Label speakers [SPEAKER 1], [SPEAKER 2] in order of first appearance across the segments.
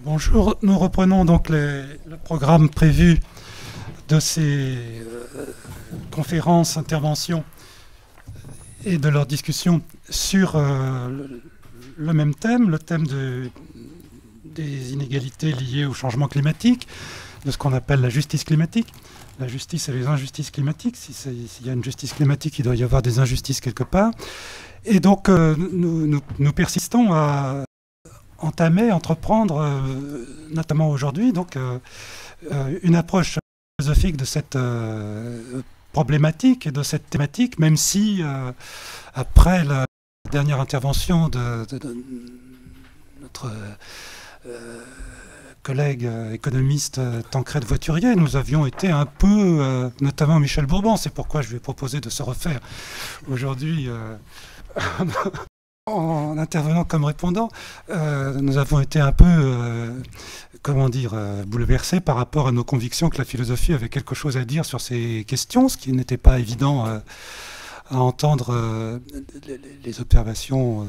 [SPEAKER 1] Bonjour, nous reprenons donc le programme prévu de ces conférences, interventions et de leurs discussions sur le même thème, le thème des inégalités liées au changement climatique, de ce qu'on appelle la justice climatique. La justice et les injustices climatiques. S'il y a une justice climatique, il doit y avoir des injustices quelque part. Et donc nous persistons à entreprendre, notamment aujourd'hui, donc une approche philosophique de cette problématique et de cette thématique, même si après la dernière intervention de notre collègue économiste Tancrède Voiturier, nous avions été un peu, notamment Michel Bourbon, c'est pourquoi je lui ai proposé de se refaire aujourd'hui en intervenant comme répondant, nous avons été un peu, bouleversés par rapport à nos convictions que la philosophie avait quelque chose à dire sur ces questions, ce qui n'était pas évident à entendre les observations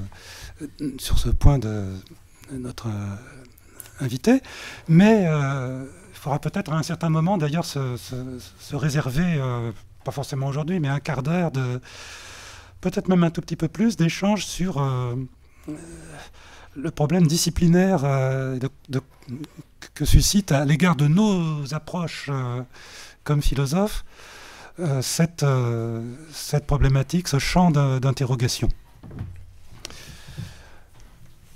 [SPEAKER 1] sur ce point de notre invité. Mais il faudra peut-être à un certain moment, d'ailleurs, se réserver, pas forcément aujourd'hui, mais un quart d'heure de peut-être même un tout petit peu plus d'échanges sur le problème disciplinaire que suscite à l'égard de nos approches comme philosophes cette problématique, ce champ d'interrogation.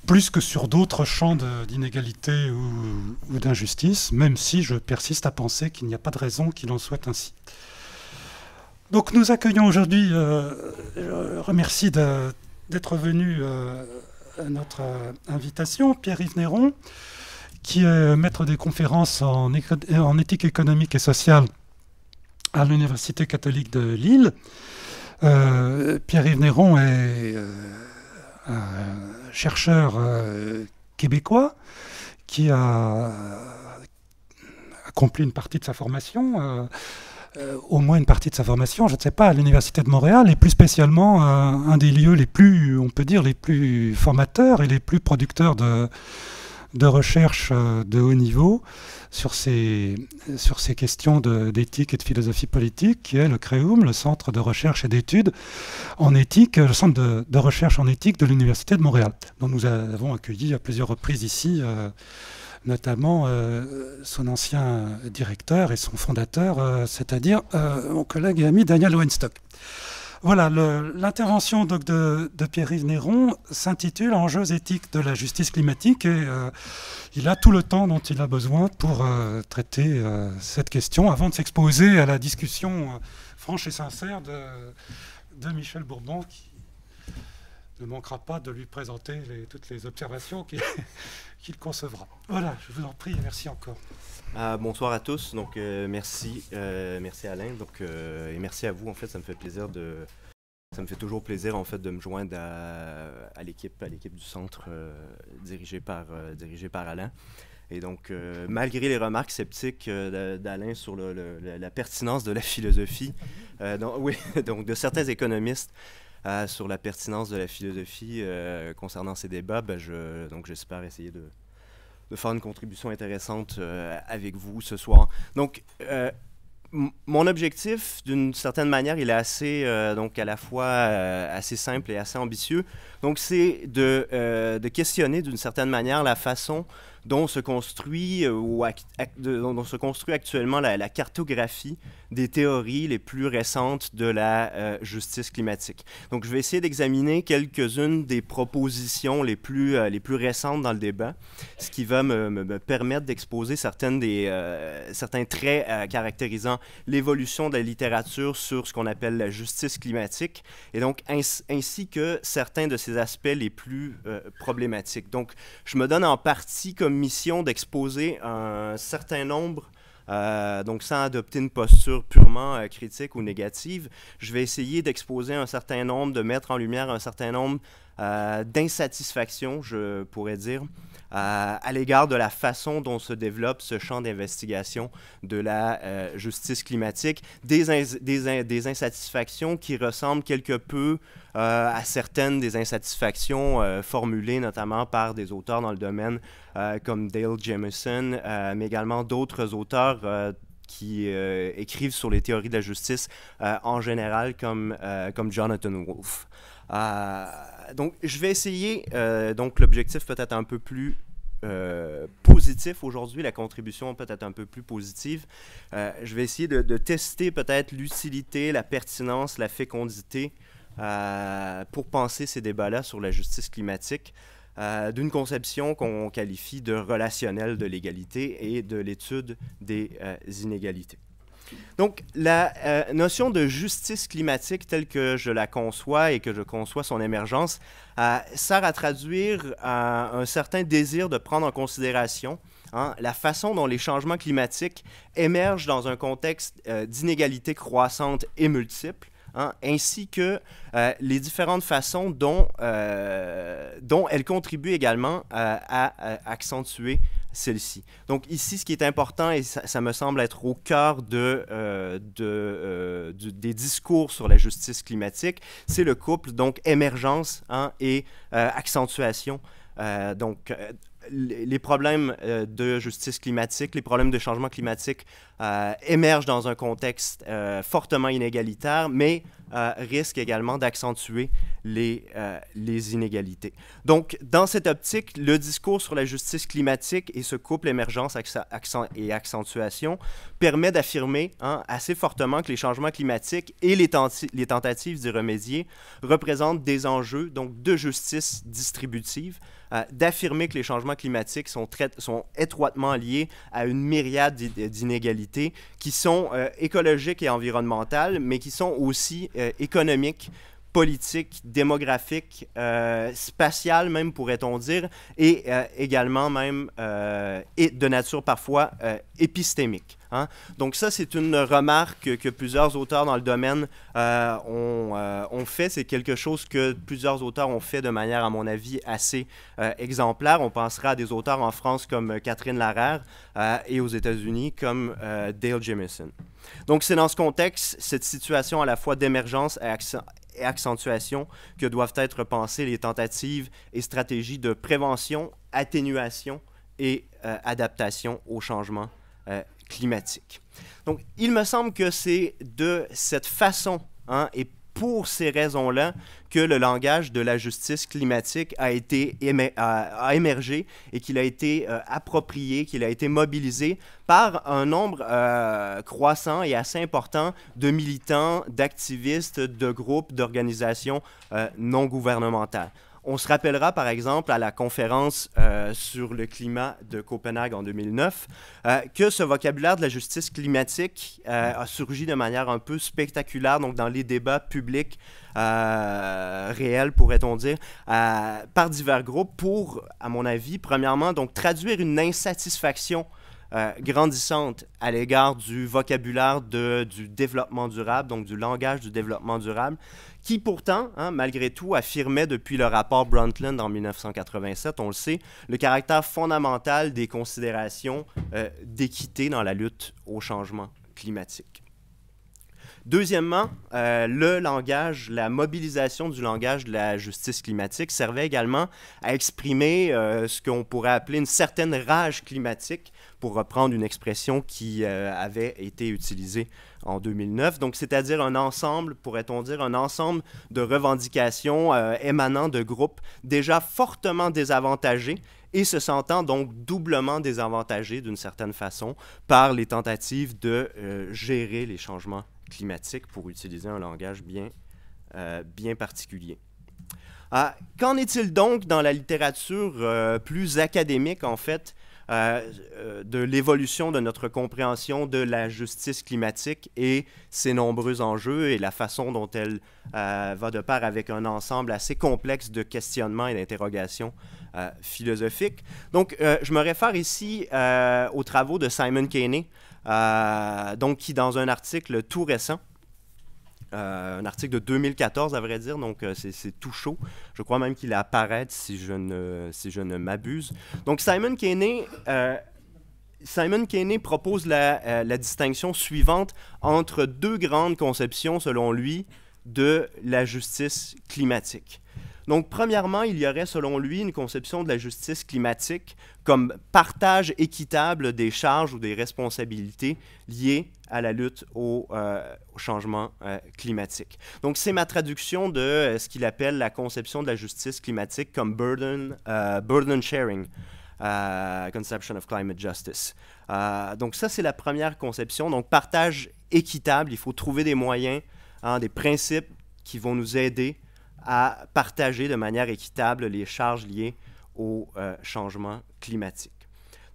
[SPEAKER 1] Plus que sur d'autres champs d'inégalité ou d'injustice, même si je persiste à penser qu'il n'y a pas de raison qu'il en soit ainsi. Donc nous accueillons aujourd'hui, je remercie d'être venu à notre invitation, Pierre-Yves Néron, qui est maître des conférences en éthique économique et sociale à l'Université catholique de Lille. Pierre-Yves Néron est un chercheur québécois qui a accompli une partie de sa formation, au moins une partie de sa formation, je ne sais pas, à l'Université de Montréal, et plus spécialement un des lieux les plus, on peut dire, les plus formateurs et les plus producteurs de recherche de haut niveau sur ces questions d'éthique et de philosophie politique, qui est le CREUM, le Centre de recherche et d'études en éthique, le Centre de recherche en éthique de l'Université de Montréal, dont nous avons accueilli à plusieurs reprises ici notamment son ancien directeur et son fondateur, c'est-à-dire mon collègue et ami Daniel Weinstock. Voilà, l'intervention de Pierre-Yves Néron s'intitule « Enjeux éthiques de la justice climatique » et il a tout le temps dont il a besoin pour traiter cette question avant de s'exposer à la discussion franche et sincère de Michel Bourbon, qui ne manquera pas de lui présenter toutes les observations qu'il concevra. Voilà, je vous en prie et merci encore.
[SPEAKER 2] Bonsoir à tous. Donc, merci Alain. Donc, et merci à vous. En fait, ça me fait plaisir ça me fait toujours plaisir en fait de me joindre à l'équipe du centre dirigé par Alain. Et donc, malgré les remarques sceptiques d'Alain sur la pertinence de la philosophie, donc de certains économistes sur la pertinence de la philosophie concernant ces débats, donc j'espère essayer de faire une contribution intéressante avec vous ce soir. Donc, mon objectif, d'une certaine manière, il est assez, donc à la fois assez simple et assez ambitieux. Donc, c'est de questionner d'une certaine manière la façon dont se construit dont se construit actuellement la cartographie des théories les plus récentes de la justice climatique. Donc, je vais essayer d'examiner quelques-unes des propositions les plus récentes dans le débat, ce qui va me permettre d'exposer certains traits caractérisant l'évolution de la littérature sur ce qu'on appelle la justice climatique, et donc ainsi que certains de ces aspects les plus problématiques. Donc, je me donne en partie comme mission d'exposer un certain nombre, donc sans adopter une posture purement critique ou négative, je vais essayer d'exposer un certain nombre, de mettre en lumière un certain nombre d'insatisfaction, je pourrais dire, à l'égard de la façon dont se développe ce champ d'investigation de la justice climatique, des insatisfactions qui ressemblent quelque peu à certaines des insatisfactions formulées notamment par des auteurs dans le domaine comme Dale Jamieson, mais également d'autres auteurs qui écrivent sur les théories de la justice en général, comme Jonathan Wolff. Donc, je vais essayer, donc l'objectif peut-être un peu plus positif aujourd'hui, la contribution peut-être un peu plus positive. Je vais essayer de tester peut-être l'utilité, la pertinence, la fécondité pour penser ces débats-là sur la justice climatique, d'une conception qu'on qualifie de relationnelle de l'égalité et de l'étude des inégalités. Donc, la notion de justice climatique telle que je la conçois et que je conçois son émergence sert à traduire un certain désir de prendre en considération la façon dont les changements climatiques émergent dans un contexte d'inégalités croissantes et multiples, ainsi que les différentes façons dont elles contribuent également à accentuer celle-ci. Donc ici, ce qui est important, et ça me semble être au cœur des discours sur la justice climatique, c'est le couple, donc émergence et accentuation. Les problèmes de justice climatique, les problèmes de changement climatique émergent dans un contexte fortement inégalitaire, mais risquent également d'accentuer les inégalités. Donc, dans cette optique, le discours sur la justice climatique et ce couple émergence et accentuation permet d'affirmer assez fortement que les changements climatiques et les tentatives d'y remédier représentent des enjeux donc, de justice distributive, d'affirmer que les changements climatiques sont étroitement liés à une myriade d'inégalités qui sont écologiques et environnementales, mais qui sont aussi économiques, politiques, démographiques, spatiales même, pourrait-on dire, et également même et de nature parfois épistémique. Donc ça, c'est une remarque que plusieurs auteurs dans le domaine ont fait. C'est quelque chose que plusieurs auteurs ont fait de manière, à mon avis, assez exemplaire. On pensera à des auteurs en France comme Catherine Larère et aux États-Unis comme Dale Jamieson. Donc c'est dans ce contexte, cette situation à la fois d'émergence et accentuation que doivent être pensées les tentatives et stratégies de prévention, atténuation et adaptation au changement climatique. Donc, il me semble que c'est de cette façon et pour ces raisons-là que le langage de la justice climatique a émergé et qu'il a été approprié, qu'il a été mobilisé par un nombre croissant et assez important de militants, d'activistes, de groupes, d'organisations non gouvernementales. On se rappellera, par exemple, à la conférence sur le climat de Copenhague en 2009, que ce vocabulaire de la justice climatique a surgi de manière un peu spectaculaire, donc dans les débats publics réels, pourrait-on dire, par divers groupes pour, à mon avis, premièrement, donc traduire une insatisfaction grandissante à l'égard du vocabulaire du développement durable, donc du langage du développement durable, qui pourtant, malgré tout, affirmait depuis le rapport Brundtland en 1987, on le sait, le caractère fondamental des considérations d'équité dans la lutte au changement climatique. Deuxièmement, le langage, la mobilisation du langage de la justice climatique servait également à exprimer ce qu'on pourrait appeler une certaine rage climatique, pour reprendre une expression qui avait été utilisée en 2009. Donc, c'est-à-dire un ensemble, pourrait-on dire, un ensemble de revendications émanant de groupes déjà fortement désavantagés et se sentant donc doublement désavantagés d'une certaine façon par les tentatives de gérer les changements climatiques, pour utiliser un langage bien particulier. Qu'en est-il donc dans la littérature plus académique, en fait, de l'évolution de notre compréhension de la justice climatique et ses nombreux enjeux et la façon dont elle va de pair avec un ensemble assez complexe de questionnements et d'interrogations philosophiques. Donc, je me réfère ici aux travaux de Simon Caney, donc qui, dans un article tout récent, un article de 2014 à vrai dire, donc c'est tout chaud. Je crois même qu'il apparaît si je ne m'abuse. Donc Simon Keynes propose la distinction suivante entre deux grandes conceptions, selon lui, de la justice climatique. Donc, premièrement, il y aurait, selon lui, une conception de la justice climatique comme partage équitable des charges ou des responsabilités liées à la lutte au changement climatique. Donc, c'est ma traduction de ce qu'il appelle la conception de la justice climatique comme burden sharing. Conception of Climate Justice. Donc ça, c'est la première conception. Donc partage équitable, il faut trouver des moyens, des principes qui vont nous aider à partager de manière équitable les charges liées au changement climatique.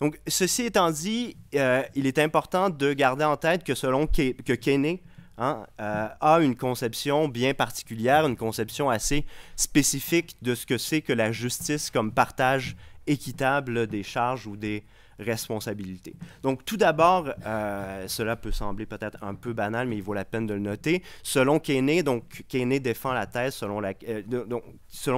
[SPEAKER 2] Donc ceci étant dit, il est important de garder en tête que selon Keynes, a une conception bien particulière, une conception assez spécifique de ce que c'est que la justice comme partage équitable des charges ou des responsabilités. Donc, tout d'abord, cela peut sembler peut-être un peu banal, mais il vaut la peine de le noter. Selon Keynes, donc Keynes défend la thèse selon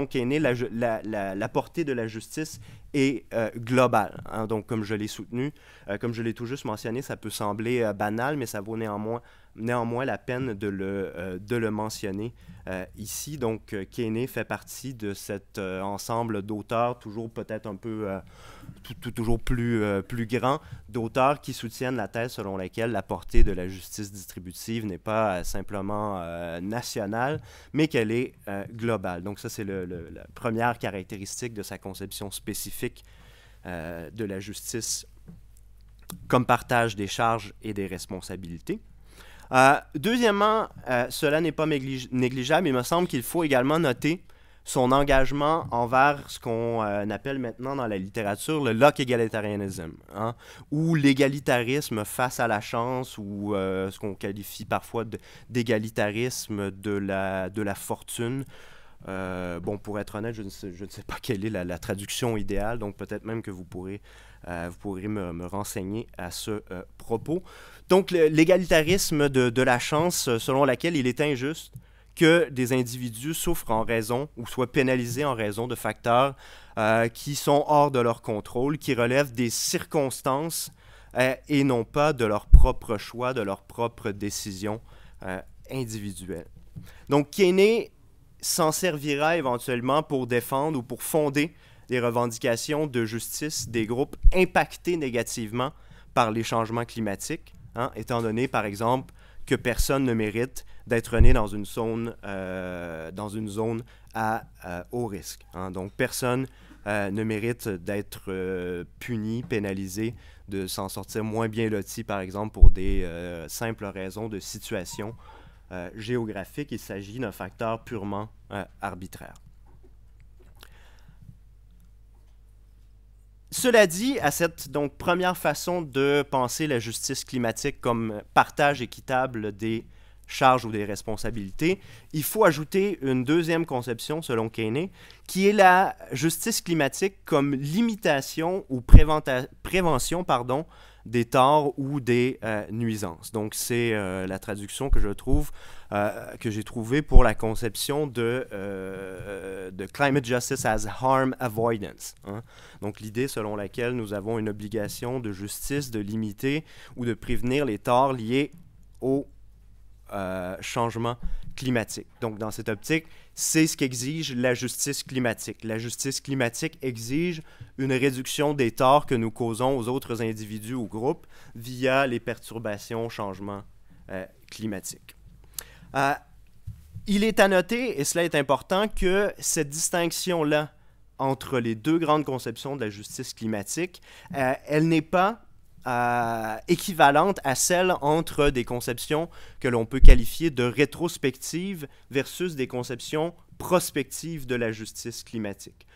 [SPEAKER 2] Keynes, la portée de la justice est globale. Donc, comme je l'ai soutenu, comme je l'ai tout juste mentionné, ça peut sembler banal, mais ça vaut néanmoins la peine de le mentionner ici. Donc, Keynes fait partie de cet ensemble d'auteurs, toujours peut-être un peu toujours plus grand, d'auteurs qui soutiennent la thèse selon laquelle la portée de la justice distributive n'est pas simplement nationale, mais qu'elle est globale. Donc ça, c'est la première caractéristique de sa conception spécifique de la justice comme partage des charges et des responsabilités. Deuxièmement, cela n'est pas négligeable. Il me semble qu'il faut également noter son engagement envers ce qu'on appelle maintenant dans la littérature le Locke egalitarianism, ou l'égalitarisme face à la chance, ou ce qu'on qualifie parfois d'égalitarisme de la fortune. Bon, pour être honnête, je ne sais pas quelle est la traduction idéale, donc peut-être même que vous pourrez me renseigner à ce propos. Donc, l'égalitarisme de la chance, selon laquelle il est injuste que des individus souffrent en raison ou soient pénalisés en raison de facteurs qui sont hors de leur contrôle, qui relèvent des circonstances et non pas de leur propre choix, de leur propre décision individuelle. Donc, Keynes s'en servira éventuellement pour défendre ou pour fonder des revendications de justice des groupes impactés négativement par les changements climatiques, étant donné, par exemple, que personne ne mérite d'être né dans une zone à haut risque. Donc, personne ne mérite d'être puni, pénalisé, de s'en sortir moins bien loti, par exemple, pour des simples raisons de situation géographique. Il s'agit d'un facteur purement arbitraire. Cela dit, à cette première façon de penser la justice climatique comme partage équitable des charges ou des responsabilités, il faut ajouter une deuxième conception, selon Keynes, qui est la justice climatique comme limitation ou prévention des torts ou des nuisances. Donc, c'est la traduction que j'ai trouvée pour la conception de Climate Justice as Harm Avoidance. Donc, l'idée selon laquelle nous avons une obligation de justice de limiter ou de prévenir les torts liés au changement climatique. Donc, dans cette optique, c'est ce qu'exige la justice climatique. La justice climatique exige une réduction des torts que nous causons aux autres individus ou groupes via les perturbations au changement climatique. Il est à noter, et cela est important, que cette distinction-là entre les deux grandes conceptions de la justice climatique, elle n'est pas équivalente à celle entre des conceptions que l'on peut qualifier de rétrospectives versus des conceptions prospectives de la justice climatique.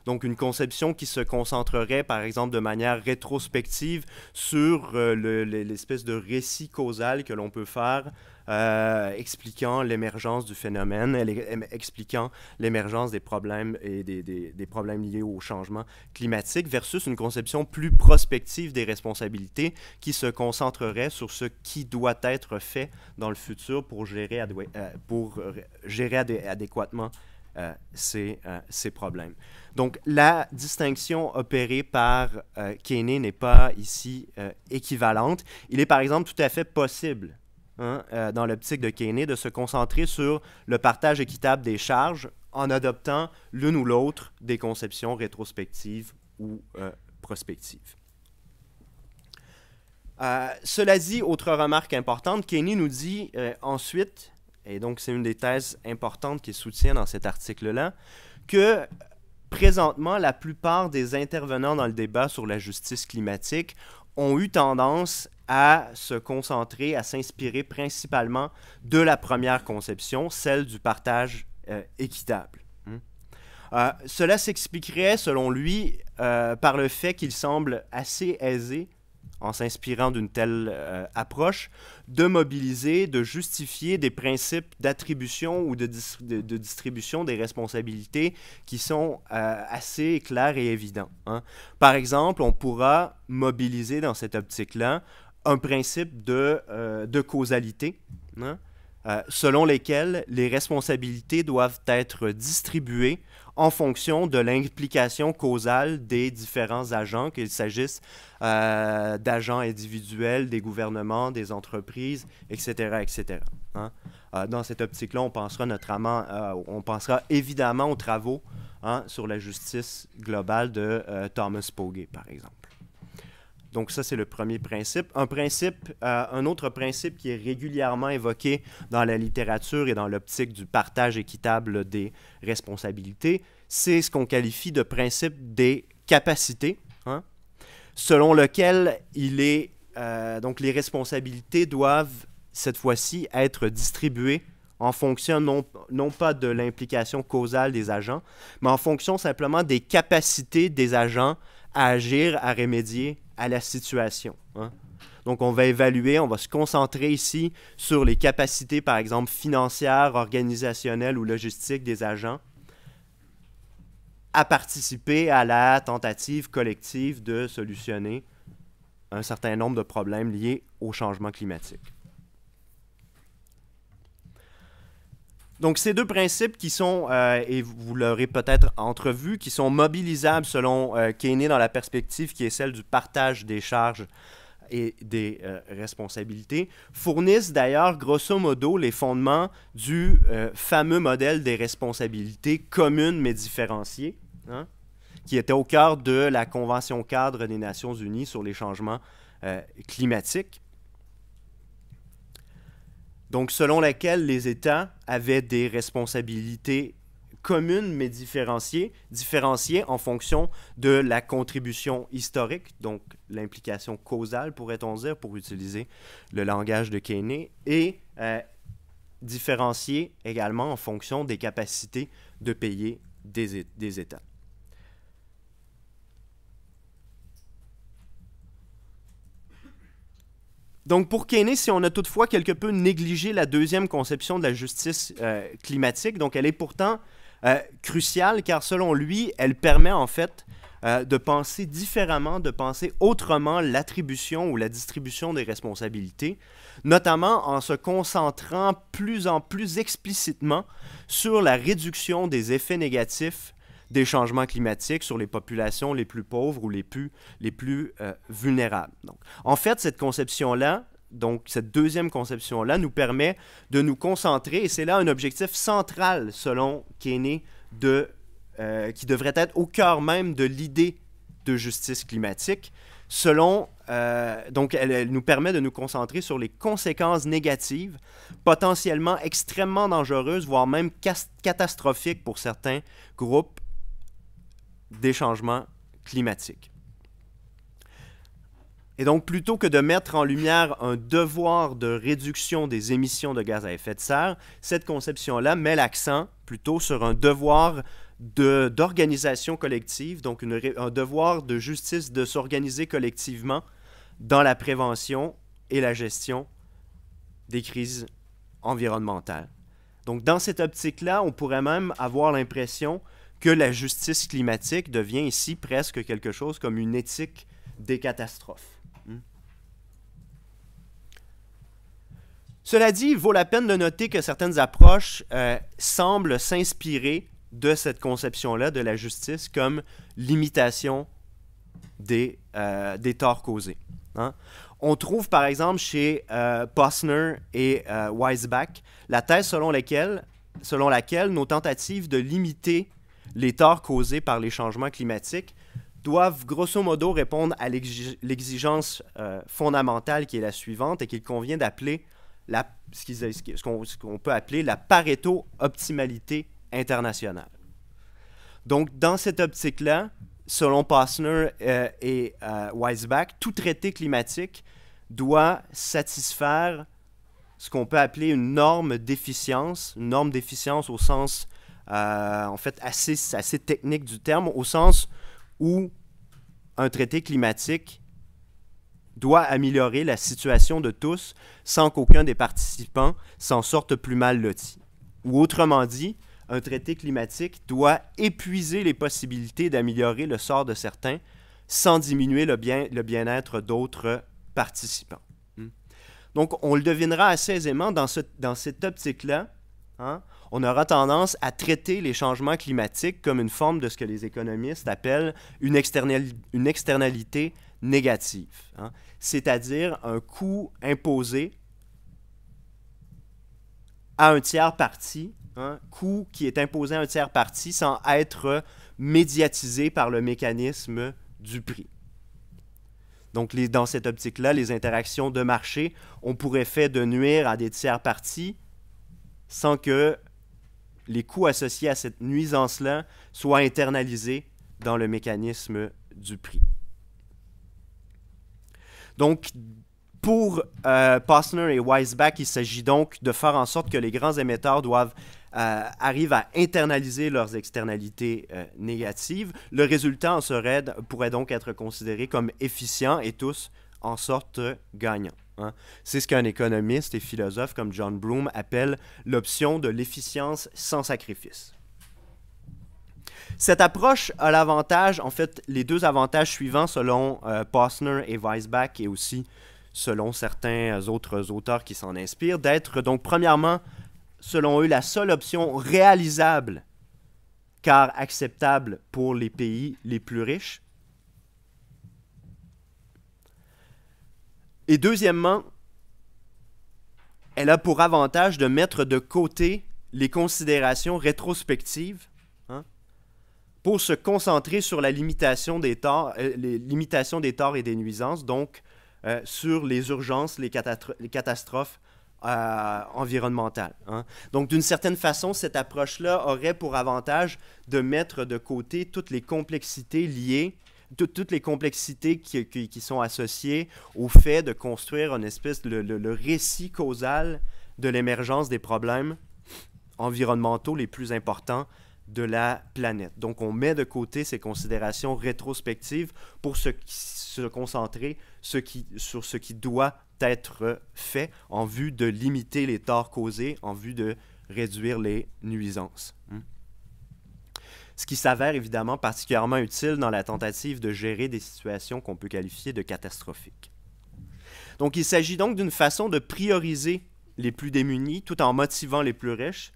[SPEAKER 2] Donc, une conception qui se concentrerait, par exemple, de manière rétrospective sur l'espèce de récit causal que l'on peut faire expliquant l'émergence du phénomène, expliquant l'émergence des problèmes et des problèmes liés au changement climatique, versus une conception plus prospective des responsabilités qui se concentrerait sur ce qui doit être fait dans le futur pour gérer adéquatement ces problèmes. Donc, la distinction opérée par Keynes n'est pas ici équivalente. Il est par exemple tout à fait possible, dans l'optique de Keynes, de se concentrer sur le partage équitable des charges en adoptant l'une ou l'autre des conceptions rétrospectives ou prospectives. Cela dit, autre remarque importante, Keynes nous dit ensuite, et donc c'est une des thèses importantes qu'il soutient dans cet article-là, que présentement, la plupart des intervenants dans le débat sur la justice climatique ont eu tendance à se concentrer, à s'inspirer principalement de la première conception, celle du partage équitable. Cela s'expliquerait, selon lui, par le fait qu'il semble assez aisé, en s'inspirant d'une telle approche, de mobiliser, de justifier des principes d'attribution ou de distribution des responsabilités qui sont assez clairs et évidents. Par exemple, on pourra mobiliser dans cette optique-là un principe de causalité, selon lesquels les responsabilités doivent être distribuées en fonction de l'implication causale des différents agents, qu'il s'agisse d'agents individuels, des gouvernements, des entreprises, etc., etc. Dans cette optique-là, on pensera évidemment aux travaux sur la justice globale de Thomas Pogge, par exemple. Donc ça, c'est le premier principe. Un autre principe qui est régulièrement évoqué dans la littérature et dans l'optique du partage équitable des responsabilités, c'est ce qu'on qualifie de principe des capacités, selon lequel donc les responsabilités doivent, cette fois-ci, être distribuées en fonction non pas de l'implication causale des agents, mais en fonction simplement des capacités des agents à agir, à remédier à la situation. Donc, on va évaluer, on va se concentrer ici sur les capacités, par exemple, financières, organisationnelles ou logistiques des agents à participer à la tentative collective de solutionner un certain nombre de problèmes liés au changement climatique. Donc, ces deux principes qui sont, et vous l'aurez peut-être entrevu, qui sont mobilisables selon Keynes dans la perspective qui est celle du partage des charges et des responsabilités, fournissent d'ailleurs grosso modo les fondements du fameux modèle des responsabilités communes mais différenciées, qui était au cœur de la Convention cadre des Nations Unies sur les changements climatiques. Donc, selon laquelle les États avaient des responsabilités communes mais différenciées en fonction de la contribution historique, donc l'implication causale, pourrait-on dire, pour utiliser le langage de Keynes, et différenciées également en fonction des capacités de payer des États. Donc, pour Keynes, si on a toutefois quelque peu négligé la deuxième conception de la justice climatique, donc elle est pourtant cruciale, car selon lui, elle permet en fait de penser différemment, de penser autrement l'attribution ou la distribution des responsabilités, notamment en se concentrant plus en plus explicitement sur la réduction des effets négatifs des changements climatiques sur les populations les plus pauvres ou les plus vulnérables. Donc, en fait, cette conception-là, donc cette deuxième conception-là, nous permet de nous concentrer, et c'est là un objectif central, selon Keynes, qui devrait être au cœur même de l'idée de justice climatique. Donc, elle nous permet de nous concentrer sur les conséquences négatives, potentiellement extrêmement dangereuses, voire même catastrophiques pour certains groupes des changements climatiques. Et donc, plutôt que de mettre en lumière un devoir de réduction des émissions de gaz à effet de serre, cette conception-là met l'accent plutôt sur un devoir d'organisation collective, donc un devoir de justice de s'organiser collectivement dans la prévention et la gestion des crises environnementale. Donc, dans cette optique-là, on pourrait même avoir l'impression que la justice climatique devient ici presque quelque chose comme une éthique des catastrophes. Cela dit, il vaut la peine de noter que certaines approches semblent s'inspirer de cette conception-là de la justice comme limitation des torts causés. Hein? On trouve par exemple chez Posner et Weisbach la thèse selon laquelle nos tentatives de limiter les torts causés par les changements climatiques doivent grosso modo répondre à l'exigence fondamentale qui est la suivante et qu'il convient d'appeler ce qu'on peut appeler la Pareto-optimalité internationale. Donc, dans cette optique-là, selon Posner et Weisbach, tout traité climatique doit satisfaire ce qu'on peut appeler une norme d'efficience au sens, en fait, assez technique du terme, au sens où un traité climatique doit améliorer la situation de tous sans qu'aucun des participants s'en sorte plus mal loti. Ou autrement dit, un traité climatique doit épuiser les possibilités d'améliorer le sort de certains sans diminuer le bien-être d'autres participants. Donc, on le devinera assez aisément dans cette optique-là. Hein, on aura tendance à traiter les changements climatiques comme une forme de ce que les économistes appellent une externalité négative, hein, c'est-à-dire un coût imposé à un tiers parti, hein, coût qui est imposé à un tiers parti sans être médiatisé par le mécanisme du prix. Donc, dans cette optique-là, les interactions de marché ont pour effet de nuire à des tiers partis sans que les coûts associés à cette nuisance-là soient internalisés dans le mécanisme du prix. Donc, pour Posner et Weisbach, il s'agit donc de faire en sorte que les grands émetteurs arrivent à internaliser leurs externalités négatives. Le résultat pourrait donc être considéré comme efficient et tous en sortent gagnants. Hein. C'est ce qu'un économiste et philosophe comme John Broome appelle l'option de l'efficience sans sacrifice. Cette approche a l'avantage, en fait, les deux avantages suivants selon Posner et Weisbach et aussi selon certains autres auteurs qui s'en inspirent, d'être donc premièrement, selon eux, la seule option réalisable car acceptable pour les pays les plus riches. Et deuxièmement, elle a pour avantage de mettre de côté les considérations rétrospectives, hein, pour se concentrer sur la limitation des torts, les limitations des torts et des nuisances, donc sur les urgences, les catastrophes environnementales. Hein. Donc, d'une certaine façon, cette approche-là aurait pour avantage de mettre de côté toutes les complexités liées, toutes les complexités qui sont associées au fait de construire une espèce le récit causal de l'émergence des problèmes environnementaux les plus importants de la planète. Donc, on met de côté ces considérations rétrospectives pour se concentrer sur ce qui doit être fait en vue de limiter les torts causés, en vue de réduire les nuisances. Ce qui s'avère évidemment particulièrement utile dans la tentative de gérer des situations qu'on peut qualifier de catastrophiques. Donc, il s'agit donc d'une façon de prioriser les plus démunis tout en motivant les plus riches,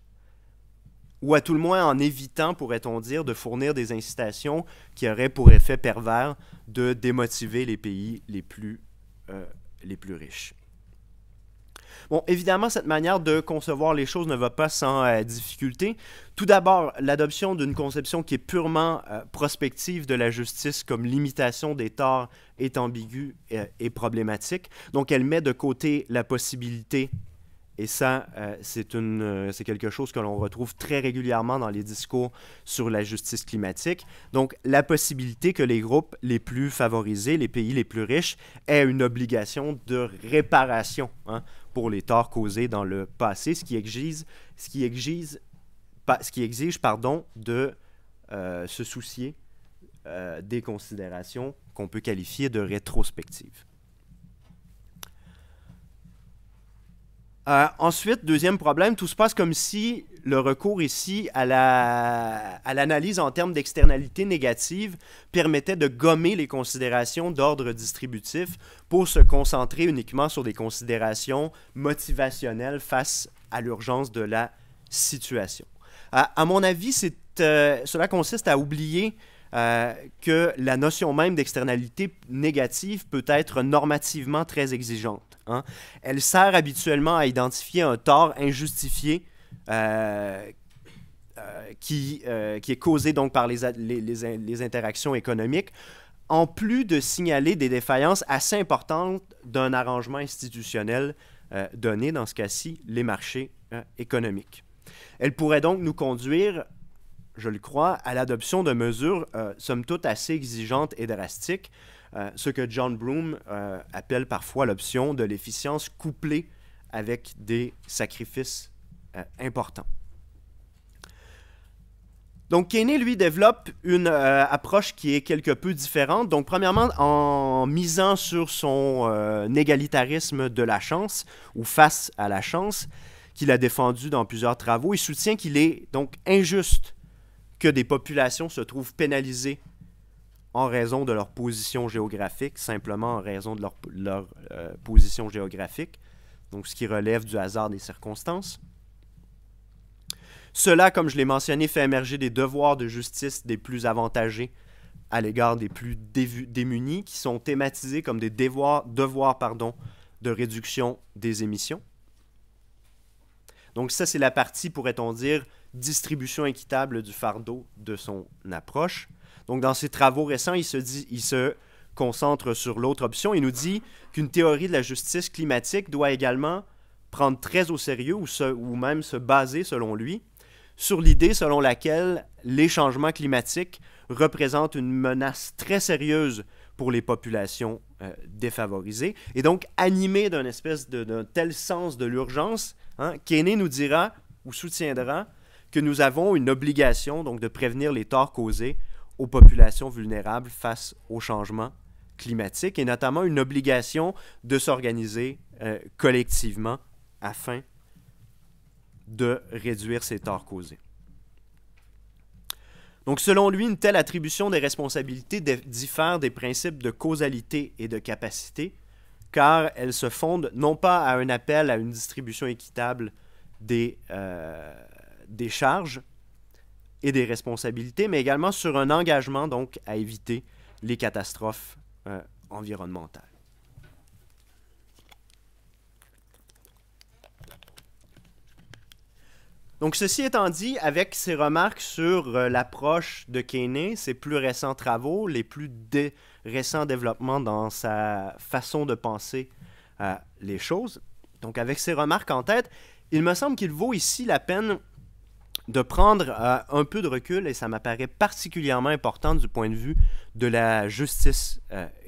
[SPEAKER 2] ou à tout le moins en évitant, pourrait-on dire, de fournir des incitations qui auraient pour effet pervers de démotiver les pays les plus riches. Bon, évidemment, cette manière de concevoir les choses ne va pas sans difficulté. Tout d'abord, l'adoption d'une conception qui est purement prospective de la justice comme limitation des torts est ambiguë et problématique. Donc, elle met de côté la possibilité, et ça, c'est quelque chose que l'on retrouve très régulièrement dans les discours sur la justice climatique. Donc, la possibilité que les groupes les plus favorisés, les pays les plus riches, aient une obligation de réparation, hein, pour les torts causés dans le passé, ce qui exige de se soucier des considérations qu'on peut qualifier de rétrospectives. Ensuite, deuxième problème, tout se passe comme si le recours ici à l'analyse en termes d'externalités négatives permettait de gommer les considérations d'ordre distributif pour se concentrer uniquement sur des considérations motivationnelles face à l'urgence de la situation. À mon avis, cela consiste à oublier que la notion même d'externalité négative peut être normativement très exigeante. Hein. Elle sert habituellement à identifier un tort injustifié qui est causé donc par les interactions économiques, en plus de signaler des défaillances assez importantes d'un arrangement institutionnel donné, dans ce cas-ci, les marchés économiques. Elle pourrait donc nous conduire, je le crois, à l'adoption de mesures, somme toute, assez exigeantes et drastiques, ce que John Broome appelle parfois l'option de l'efficience couplée avec des sacrifices importants. Donc, Keynes, lui, développe une approche qui est quelque peu différente. Donc, premièrement, en misant sur son égalitarisme de la chance, ou face à la chance, qu'il a défendu dans plusieurs travaux, il soutient qu'il est donc injuste que des populations se trouvent pénalisées en raison de leur position géographique, simplement en raison de leur position géographique, donc ce qui relève du hasard des circonstances. Cela, comme je l'ai mentionné, fait émerger des devoirs de justice des plus avantagés à l'égard des plus démunis, qui sont thématisés comme des devoirs de réduction des émissions. Donc ça, c'est la partie, pourrait-on dire, distribution équitable du fardeau de son approche. Donc dans ses travaux récents, il se concentre sur l'autre option. Il nous dit qu'une théorie de la justice climatique doit également prendre très au sérieux ou même se baser, selon lui, sur l'idée selon laquelle les changements climatiques représentent une menace très sérieuse pour les populations défavorisées. Et donc, animé d'un tel sens de l'urgence, Keynes nous dira ou soutiendra que nous avons une obligation donc, de prévenir les torts causés aux populations vulnérables face au changement climatique, et notamment une obligation de s'organiser collectivement afin de réduire ces torts causés. Donc, selon lui, une telle attribution des responsabilités diffère des principes de causalité et de capacité, car elle se fonde non pas à un appel à une distribution équitable des charges et des responsabilités, mais également sur un engagement donc à éviter les catastrophes environnementales. Donc, ceci étant dit, avec ses remarques sur l'approche de Keynes, ses plus récents travaux, les plus récents développements dans sa façon de penser les choses, donc avec ces remarques en tête, il me semble qu'il vaut ici la peine de prendre un peu de recul, et ça m'apparaît particulièrement important du point de vue de la justice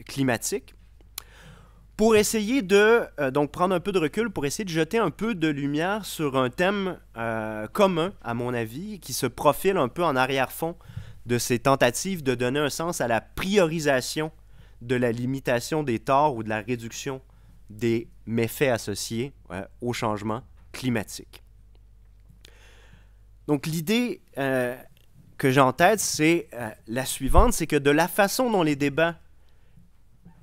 [SPEAKER 2] climatique, pour essayer de donc prendre un peu de recul, pour essayer de jeter un peu de lumière sur un thème commun, à mon avis, qui se profile un peu en arrière-fond de ces tentatives de donner un sens à la priorisation de la limitation des torts ou de la réduction des méfaits associés au changement climatique. Donc l'idée que j'ai en tête, c'est la suivante, c'est que de la façon dont les débats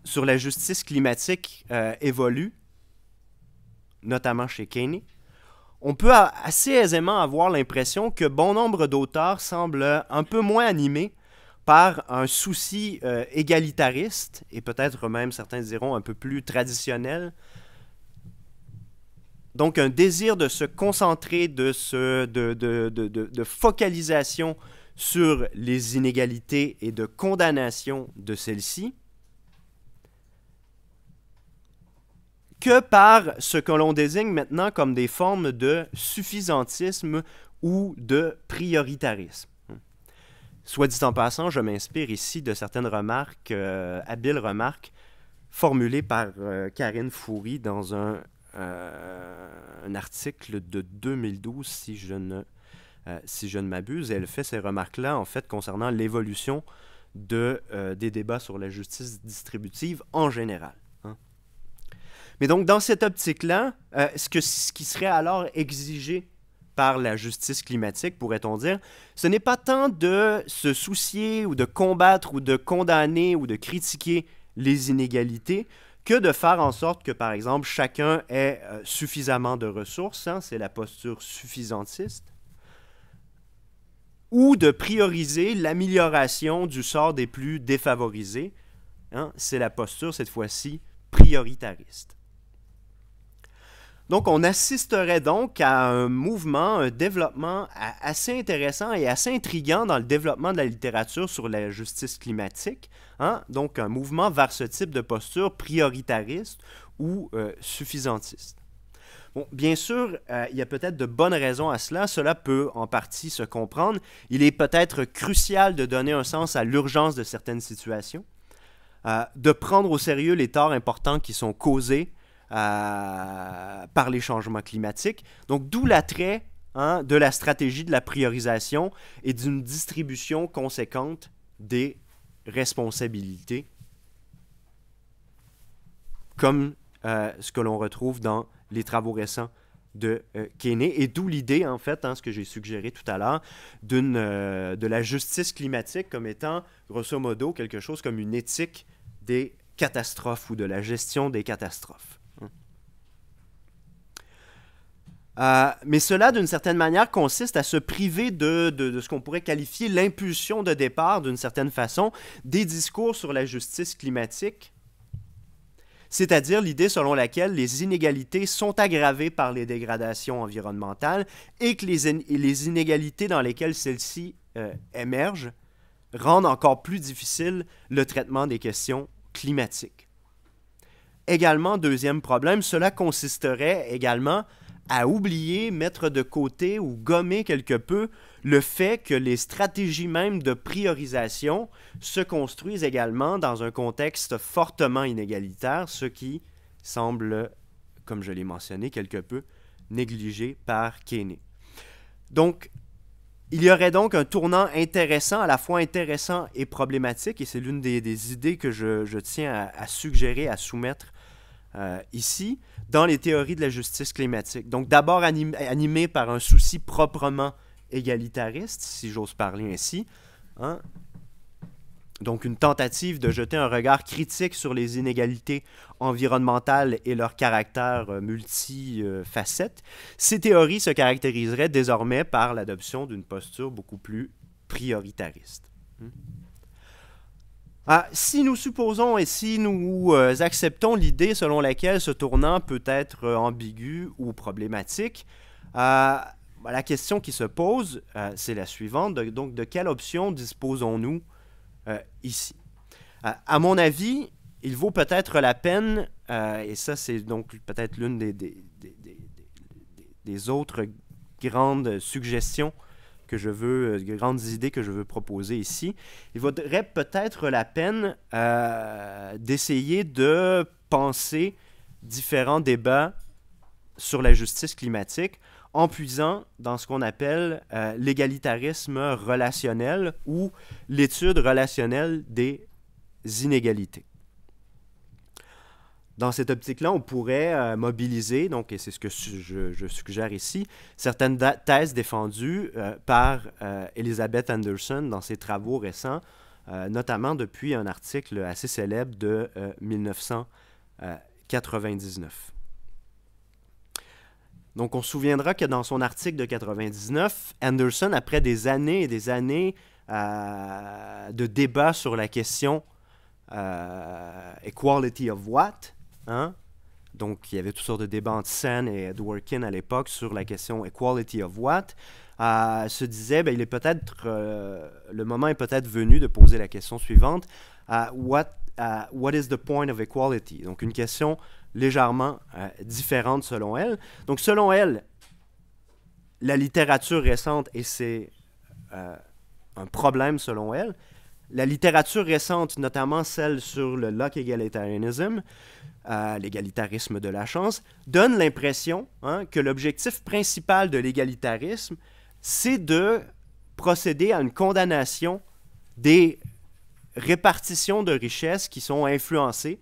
[SPEAKER 2] sur la justice climatique évolue, notamment chez Keynes, on peut assez aisément avoir l'impression que bon nombre d'auteurs semblent un peu moins animés par un souci égalitariste, et peut-être même, certains diront, un peu plus traditionnel. Donc un désir de se concentrer, de focalisation sur les inégalités et de condamnation de celles-ci, que par ce que l'on désigne maintenant comme des formes de suffisantisme ou de prioritarisme. Soit dit en passant, je m'inspire ici de certaines remarques, habiles remarques, formulées par Karine Fourie dans un article de 2012, si je ne m'abuse. Et elle fait ces remarques-là, en fait, concernant l'évolution des débats sur la justice distributive en général. Mais donc, dans cette optique-là, ce qui serait alors exigé par la justice climatique, pourrait-on dire, ce n'est pas tant de se soucier ou de combattre ou de condamner ou de critiquer les inégalités que de faire en sorte que, par exemple, chacun ait suffisamment de ressources, hein, c'est la posture suffisantiste, ou de prioriser l'amélioration du sort des plus défavorisés, hein, c'est la posture, cette fois-ci, prioritariste. Donc, on assisterait donc à un mouvement, un développement assez intéressant et assez intriguant dans le développement de la littérature sur la justice climatique. Hein? Donc, un mouvement vers ce type de posture prioritariste ou suffisantiste. Bon, bien sûr, il y a peut-être de bonnes raisons à cela. Cela peut en partie se comprendre. Il est peut-être crucial de donner un sens à l'urgence de certaines situations, de prendre au sérieux les torts importants qui sont causés par les changements climatiques. Donc, d'où l'attrait de la stratégie de la priorisation et d'une distribution conséquente des responsabilités, comme ce que l'on retrouve dans les travaux récents de Kenney, et d'où l'idée, en fait, ce que j'ai suggéré tout à l'heure, de la justice climatique comme étant, grosso modo, quelque chose comme une éthique des catastrophes ou de la gestion des catastrophes. Mais cela, d'une certaine manière, consiste à se priver de ce qu'on pourrait qualifier l'impulsion de départ, d'une certaine façon, des discours sur la justice climatique, c'est-à-dire l'idée selon laquelle les inégalités sont aggravées par les dégradations environnementales et que les inégalités dans lesquelles celles-ci émergent rendent encore plus difficile le traitement des questions climatiques. Également, deuxième problème, cela consisterait également à oublier, mettre de côté ou gommer quelque peu le fait que les stratégies même de priorisation se construisent également dans un contexte fortement inégalitaire, ce qui semble, comme je l'ai mentionné, quelque peu négligé par Kenney. Donc, il y aurait donc un tournant intéressant, à la fois intéressant et problématique, et c'est l'une des idées que je tiens à suggérer, à soumettre ici, dans les théories de la justice climatique. Donc, d'abord animé par un souci proprement égalitariste, si j'ose parler ainsi. Hein? Donc, une tentative de jeter un regard critique sur les inégalités environnementales et leur caractère multifacette. Ces théories se caractériseraient désormais par l'adoption d'une posture beaucoup plus prioritariste. Si nous supposons et si nous acceptons l'idée selon laquelle ce tournant peut être ambigu ou problématique, la question qui se pose, c'est la suivante. Donc, de quelle option disposons-nous ici? À mon avis, il vaut peut-être la peine, et ça c'est donc peut-être l'une des autres grandes suggestions que je veux, grandes idées que je veux proposer ici, il vaudrait peut-être la peine d'essayer de penser différents débats sur la justice climatique en puisant dans ce qu'on appelle l'égalitarisme relationnel ou l'étude relationnelle des inégalités. Dans cette optique-là, on pourrait mobiliser, donc, et c'est ce que je suggère ici, certaines thèses défendues par Elizabeth Anderson dans ses travaux récents, notamment depuis un article assez célèbre de 1999. Donc, on se souviendra que dans son article de 1999, Anderson, après des années et des années de débats sur la question equality of what, hein? Donc, il y avait toutes sortes de débats entre Sen et Dworkin à l'époque sur la question equality of what, se disait, il est peut-être, le moment est peut-être venu de poser la question suivante, what is the point of equality? Donc, une question légèrement différente selon elle. Donc, selon elle, la littérature récente, et c'est un problème selon elle, la littérature récente, notamment celle sur le luck egalitarianism, l'égalitarisme de la chance, donne l'impression que l'objectif principal de l'égalitarisme, c'est de procéder à une condamnation des répartitions de richesses qui sont influencées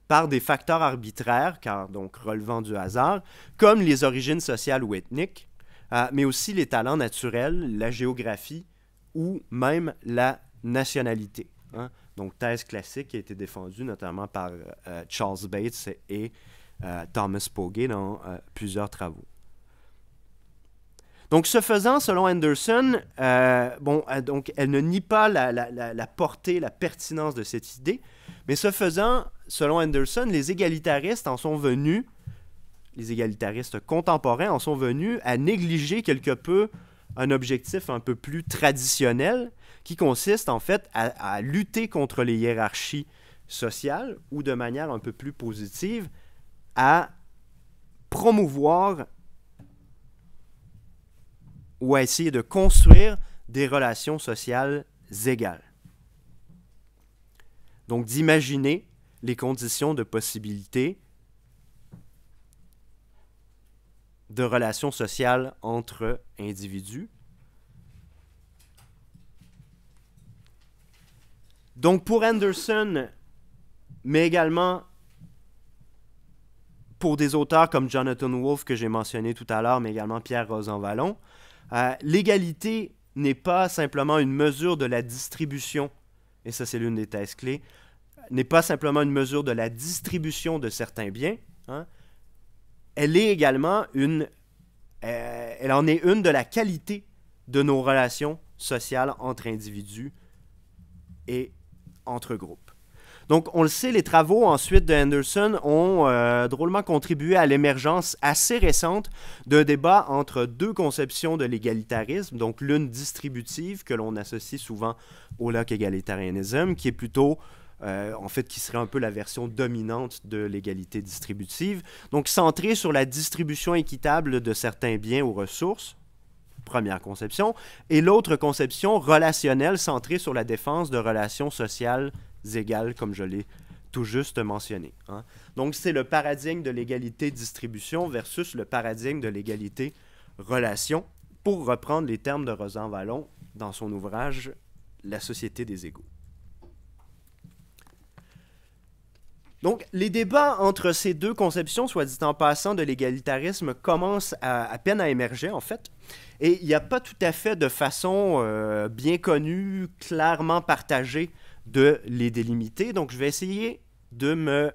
[SPEAKER 2] par des facteurs arbitraires, car donc relevant du hasard, comme les origines sociales ou ethniques, mais aussi les talents naturels, la géographie ou même la nationalité. Hein. Donc, thèse classique qui a été défendue notamment par Charles Bates et Thomas Pogge dans plusieurs travaux. Donc, ce faisant, selon Anderson, donc, elle ne nie pas la portée, la pertinence de cette idée, mais ce faisant, selon Anderson, les égalitaristes en sont venus, les égalitaristes contemporains en sont venus à négliger quelque peu un objectif un peu plus traditionnel qui consiste en fait à lutter contre les hiérarchies sociales ou de manière un peu plus positive à promouvoir ou à essayer de construire des relations sociales égales. Donc d'imaginer les conditions de possibilité de relations sociales entre individus. Donc pour Anderson, mais également pour des auteurs comme Jonathan Wolfe que j'ai mentionné tout à l'heure, mais également Pierre Rosanvallon, l'égalité n'est pas simplement une mesure de la distribution, et ça c'est l'une des thèses clés, n'est pas simplement une mesure de la distribution de certains biens, hein, elle est également elle en est une de la qualité de nos relations sociales entre individus et entre groupes. Donc, on le sait, les travaux ensuite de Anderson ont drôlement contribué à l'émergence assez récente d'un débat entre deux conceptions de l'égalitarisme, donc l'une distributive, que l'on associe souvent au Locke égalitarianisme, qui est plutôt, en fait, qui serait un peu la version dominante de l'égalité distributive, donc centrée sur la distribution équitable de certains biens ou ressources, première conception, et l'autre conception relationnelle centrée sur la défense de relations sociales égales, comme je l'ai tout juste mentionné. Hein. Donc, c'est le paradigme de l'égalité-distribution versus le paradigme de l'égalité-relation, pour reprendre les termes de Rosanvallon dans son ouvrage « La société des égaux ». Donc, les débats entre ces deux conceptions, soit dit en passant, de l'égalitarisme commencent à peine à émerger, en fait. Et il n'y a pas tout à fait de façon bien connue, clairement partagée, de les délimiter. Donc, je vais essayer de me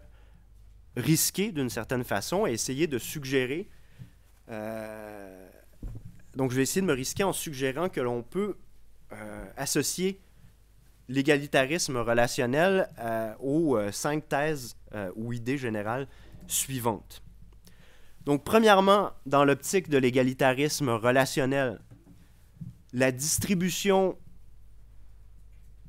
[SPEAKER 2] risquer d'une certaine façon et essayer de suggérer... donc, je vais essayer de me risquer en suggérant que l'on peut associer l'égalitarisme relationnel aux 5 thèses ou idées générales suivantes. Donc, premièrement, dans l'optique de l'égalitarisme relationnel, la distribution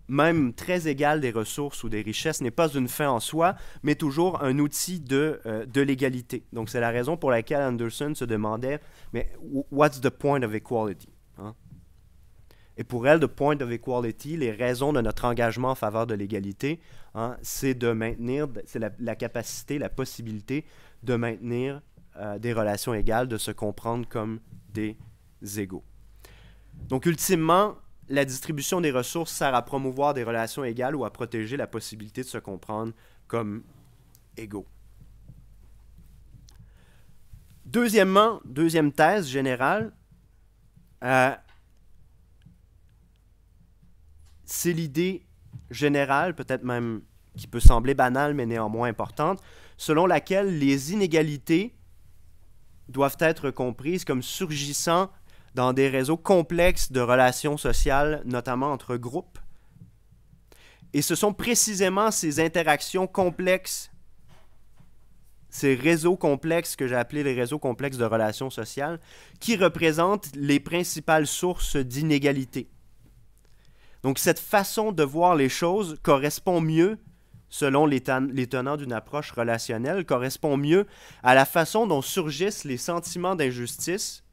[SPEAKER 2] même très égale des ressources ou des richesses n'est pas une fin en soi, mais toujours un outil de l'égalité. Donc, c'est la raison pour laquelle Anderson se demandait, mais what's the point of equality? Hein? Et pour elle, the point of equality, les raisons de notre engagement en faveur de l'égalité, hein, c'est de maintenir, c'est la capacité, la possibilité de maintenir des relations égales, de se comprendre comme des égaux. Donc, ultimement, la distribution des ressources sert à promouvoir des relations égales ou à protéger la possibilité de se comprendre comme égaux. Deuxièmement, deuxième thèse générale, c'est l'idée générale, peut-être même qui peut sembler banale, mais néanmoins importante, selon laquelle les inégalités doivent être comprises comme surgissant dans des réseaux complexes de relations sociales, notamment entre groupes. Et ce sont précisément ces interactions complexes, ces réseaux complexes que j'ai appelés les réseaux complexes de relations sociales, qui représentent les principales sources d'inégalité. Donc cette façon de voir les choses correspond mieux, selon les tenants d'une approche relationnelle, correspond mieux à la façon dont surgissent les sentiments d'injustice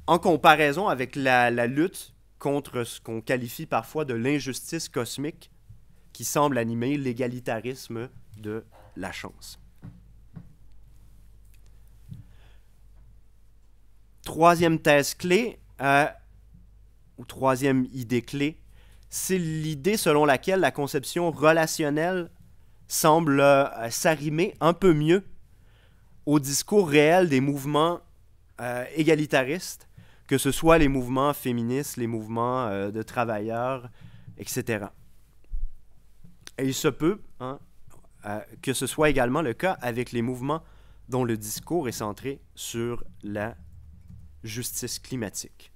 [SPEAKER 2] en comparaison avec la lutte contre ce qu'on qualifie parfois de l'injustice cosmique qui semble animer l'égalitarisme de la chance. Troisième thèse clé, ou troisième idée clé, c'est l'idée selon laquelle la conception relationnelle semble s'arrimer un peu mieux au discours réel des mouvements égalitaristes, que ce soit les mouvements féministes, les mouvements de travailleurs, etc. Et il se peut que ce soit également le cas avec les mouvements dont le discours est centré sur la justice climatique.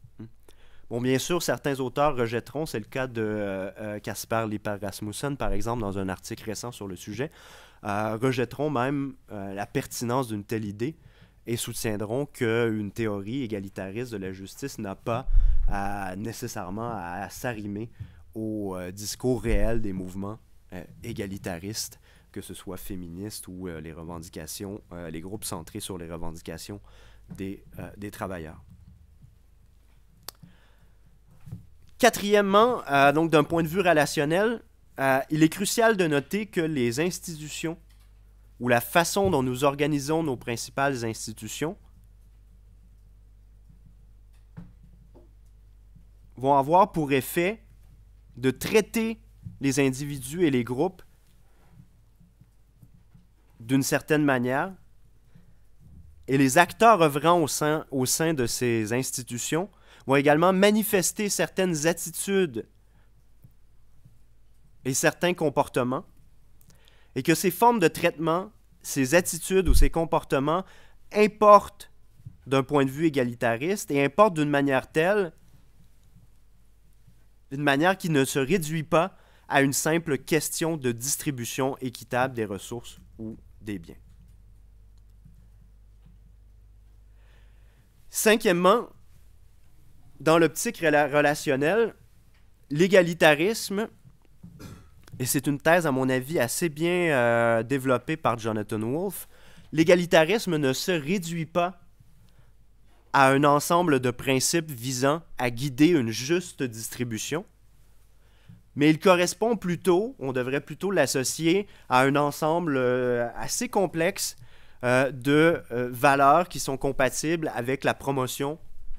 [SPEAKER 2] Bon, bien sûr, certains auteurs rejetteront, c'est le cas de Caspar Lippert Rasmussen, par exemple, dans un article récent sur le sujet, rejetteront même la pertinence d'une telle idée et soutiendront qu'une théorie égalitariste de la justice n'a pas nécessairement à s'arrimer au discours réel des mouvements égalitaristes, que ce soit féministes ou les revendications, les groupes centrés sur les revendications des travailleurs. Quatrièmement, donc d'un point de vue relationnel, il est crucial de noter que les institutions ou la façon dont nous organisons nos principales institutions vont avoir pour effet de traiter les individus et les groupes d'une certaine manière, et les acteurs œuvrant au sein de ces institutions vont également manifester certaines attitudes et certains comportements, et que ces formes de traitement, ces attitudes ou ces comportements importent d'un point de vue égalitariste et importent d'une manière telle, d'une manière qui ne se réduit pas à une simple question de distribution équitable des ressources ou des biens. Cinquièmement, dans l'optique relationnelle, l'égalitarisme, et c'est une thèse à mon avis assez bien développée par Jonathan Wolff, l'égalitarisme ne se réduit pas à un ensemble de principes visant à guider une juste distribution, mais il correspond plutôt, on devrait plutôt l'associer à un ensemble assez complexe de valeurs qui sont compatibles avec la promotion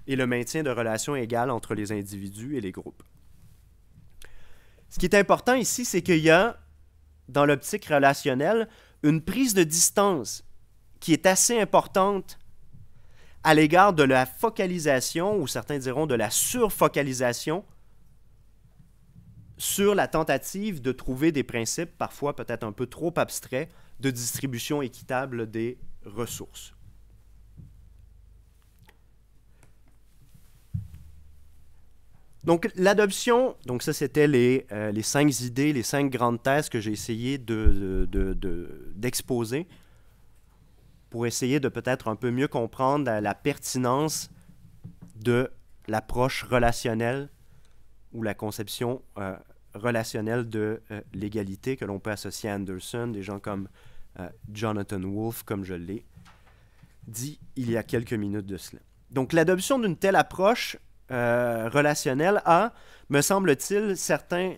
[SPEAKER 2] et le maintien de relations égales entre les individus et les groupes. Ce qui est important ici, c'est qu'il y a, dans l'optique relationnelle, une prise de distance qui est assez importante à l'égard de la focalisation, ou certains diront de la surfocalisation, sur la tentative de trouver des principes, parfois peut-être un peu trop abstraits, de distribution équitable des ressources. Donc l'adoption, donc ça c'était les 5 idées, les 5 grandes thèses que j'ai essayé d'exposer pour essayer de peut-être un peu mieux comprendre la pertinence de l'approche relationnelle ou la conception relationnelle de l'égalité que l'on peut associer à Anderson, des gens comme Jonathan Wolff, comme je l'ai dit il y a quelques minutes de cela. Donc l'adoption d'une telle approche relationnelle a, me semble-t-il, certains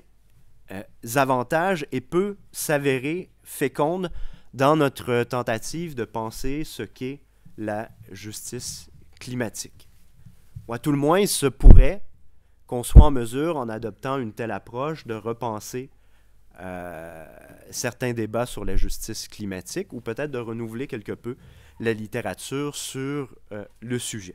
[SPEAKER 2] avantages et peut s'avérer féconde dans notre tentative de penser ce qu'est la justice climatique. Ou à tout le moins, il se pourrait qu'on soit en mesure, en adoptant une telle approche, de repenser certains débats sur la justice climatique ou peut-être de renouveler quelque peu la littérature sur le sujet.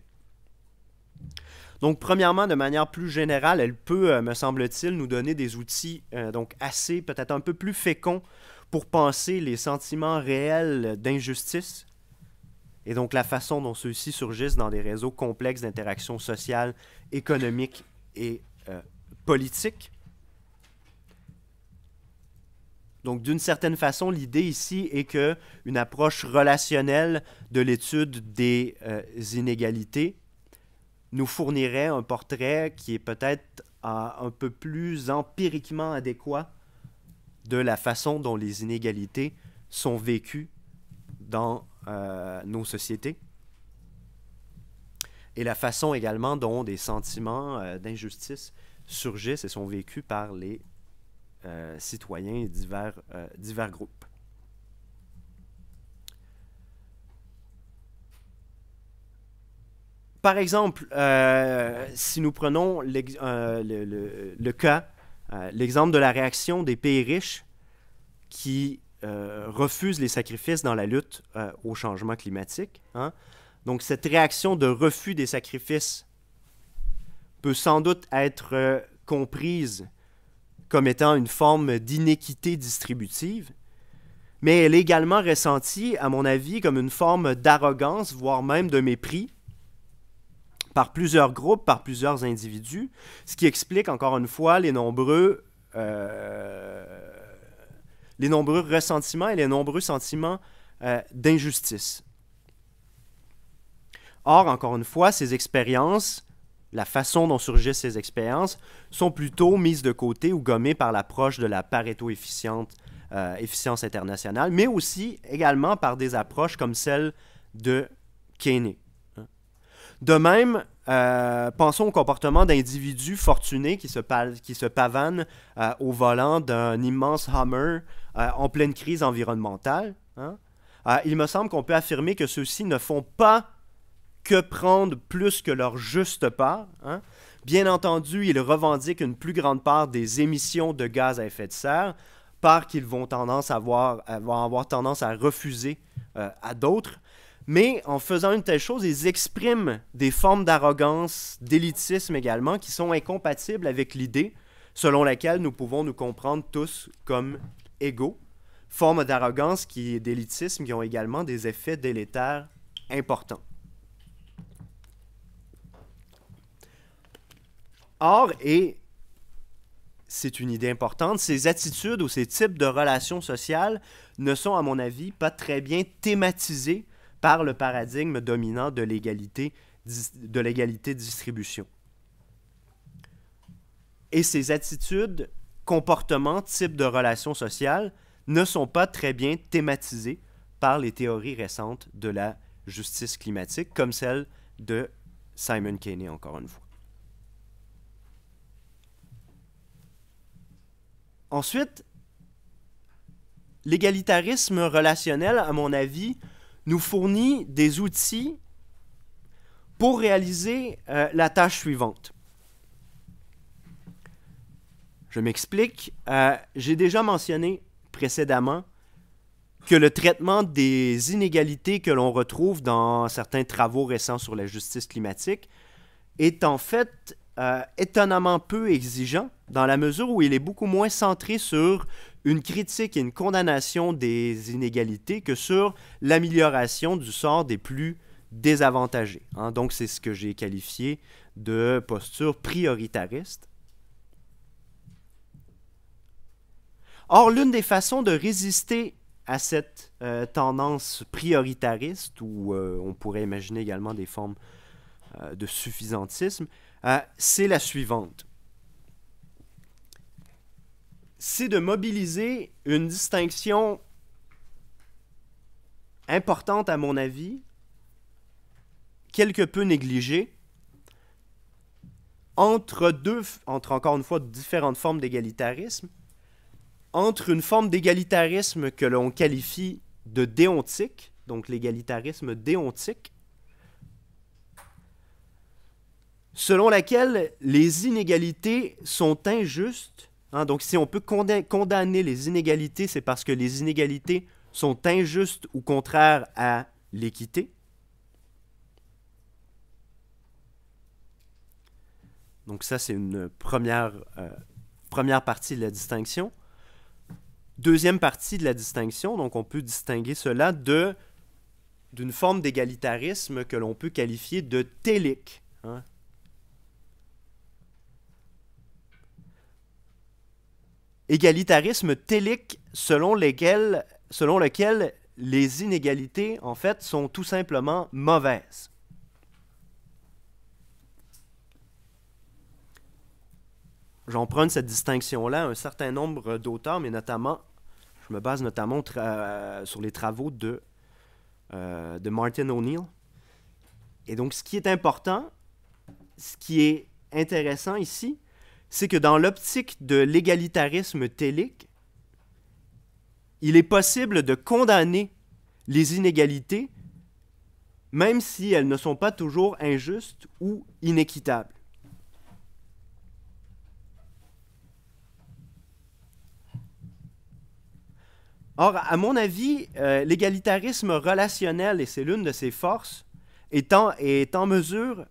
[SPEAKER 2] Donc, premièrement, de manière plus générale, elle peut, me semble-t-il, nous donner des outils donc assez, peut-être un peu plus féconds pour penser les sentiments réels d'injustice et donc la façon dont ceux-ci surgissent dans des réseaux complexes d'interaction sociale, économique et politique. Donc, d'une certaine façon, l'idée ici est qu'une approche relationnelle de l'étude des inégalités nous fournirait un portrait qui est peut-être un peu plus empiriquement adéquat de la façon dont les inégalités sont vécues dans nos sociétés et la façon également dont des sentiments d'injustice surgissent et sont vécus par les citoyens et divers groupes. Par exemple, si nous prenons le cas L'exemple de la réaction des pays riches qui refusent les sacrifices dans la lutte au changement climatique. Hein. Donc, cette réaction de refus des sacrifices peut sans doute être comprise comme étant une forme d'inéquité distributive, mais elle est également ressentie, à mon avis, comme une forme d'arrogance, voire même de mépris, par plusieurs groupes, par plusieurs individus, ce qui explique, encore une fois, les nombreux ressentiments et les nombreux sentiments d'injustice. Or, encore une fois, ces expériences, la façon dont surgissent ces expériences, sont plutôt mises de côté ou gommées par l'approche de la Pareto-efficience internationale, mais aussi également par des approches comme celle de Keynes. De même, pensons au comportement d'individus fortunés qui se pavanent au volant d'un immense Hummer en pleine crise environnementale. Hein? Il me semble qu'on peut affirmer que ceux-ci ne font pas que prendre plus que leur juste part. Hein? Bien entendu, ils revendiquent une plus grande part des émissions de gaz à effet de serre, part qu'ils vont avoir tendance à refuser à d'autres. Mais en faisant une telle chose, ils expriment des formes d'arrogance, d'élitisme également, qui sont incompatibles avec l'idée selon laquelle nous pouvons nous comprendre tous comme égaux. Formes d'arrogance et d'élitisme qui ont également des effets délétères importants. Or, et c'est une idée importante, ces attitudes ou ces types de relations sociales ne sont, à mon avis, pas très bien thématisés par le paradigme dominant de l'égalité de distribution. Et ces attitudes, comportements, types de relations sociales ne sont pas très bien thématisés par les théories récentes de la justice climatique, comme celle de Simon Keynes, encore une fois. Ensuite, l'égalitarisme relationnel, à mon avis, nous fournit des outils pour réaliser la tâche suivante. Je m'explique. J'ai déjà mentionné précédemment que le traitement des inégalités que l'on retrouve dans certains travaux récents sur la justice climatique est en fait étonnamment peu exigeant dans la mesure où il est beaucoup moins centré sur une critique et une condamnation des inégalités que sur l'amélioration du sort des plus désavantagés. Hein? Donc, c'est ce que j'ai qualifié de posture prioritariste. Or, l'une des façons de résister à cette tendance prioritariste, ou on pourrait imaginer également des formes de suffisantisme, c'est la suivante. C'est de mobiliser une distinction importante, à mon avis, quelque peu négligée, entre encore une fois différentes formes d'égalitarisme, entre une forme d'égalitarisme que l'on qualifie de déontique, donc l'égalitarisme déontique, selon laquelle les inégalités sont injustes. Hein, donc si on peut condamner les inégalités, c'est parce que les inégalités sont injustes ou contraires à l'équité. Donc ça, c'est une première partie de la distinction. Deuxième partie de la distinction, donc on peut distinguer cela d'une forme d'égalitarisme que l'on peut qualifier de télique. Hein. Égalitarisme télique selon lequel les inégalités, en fait, sont tout simplement mauvaises. J'emprunte cette distinction-là à un certain nombre d'auteurs, mais notamment, je me base notamment sur les travaux de Martin O'Neill. Et donc, ce qui est important, ce qui est intéressant ici, c'est que dans l'optique de l'égalitarisme télique, il est possible de condamner les inégalités, même si elles ne sont pas toujours injustes ou inéquitables. Or, à mon avis, l'égalitarisme relationnel, et c'est l'une de ses forces, est en mesure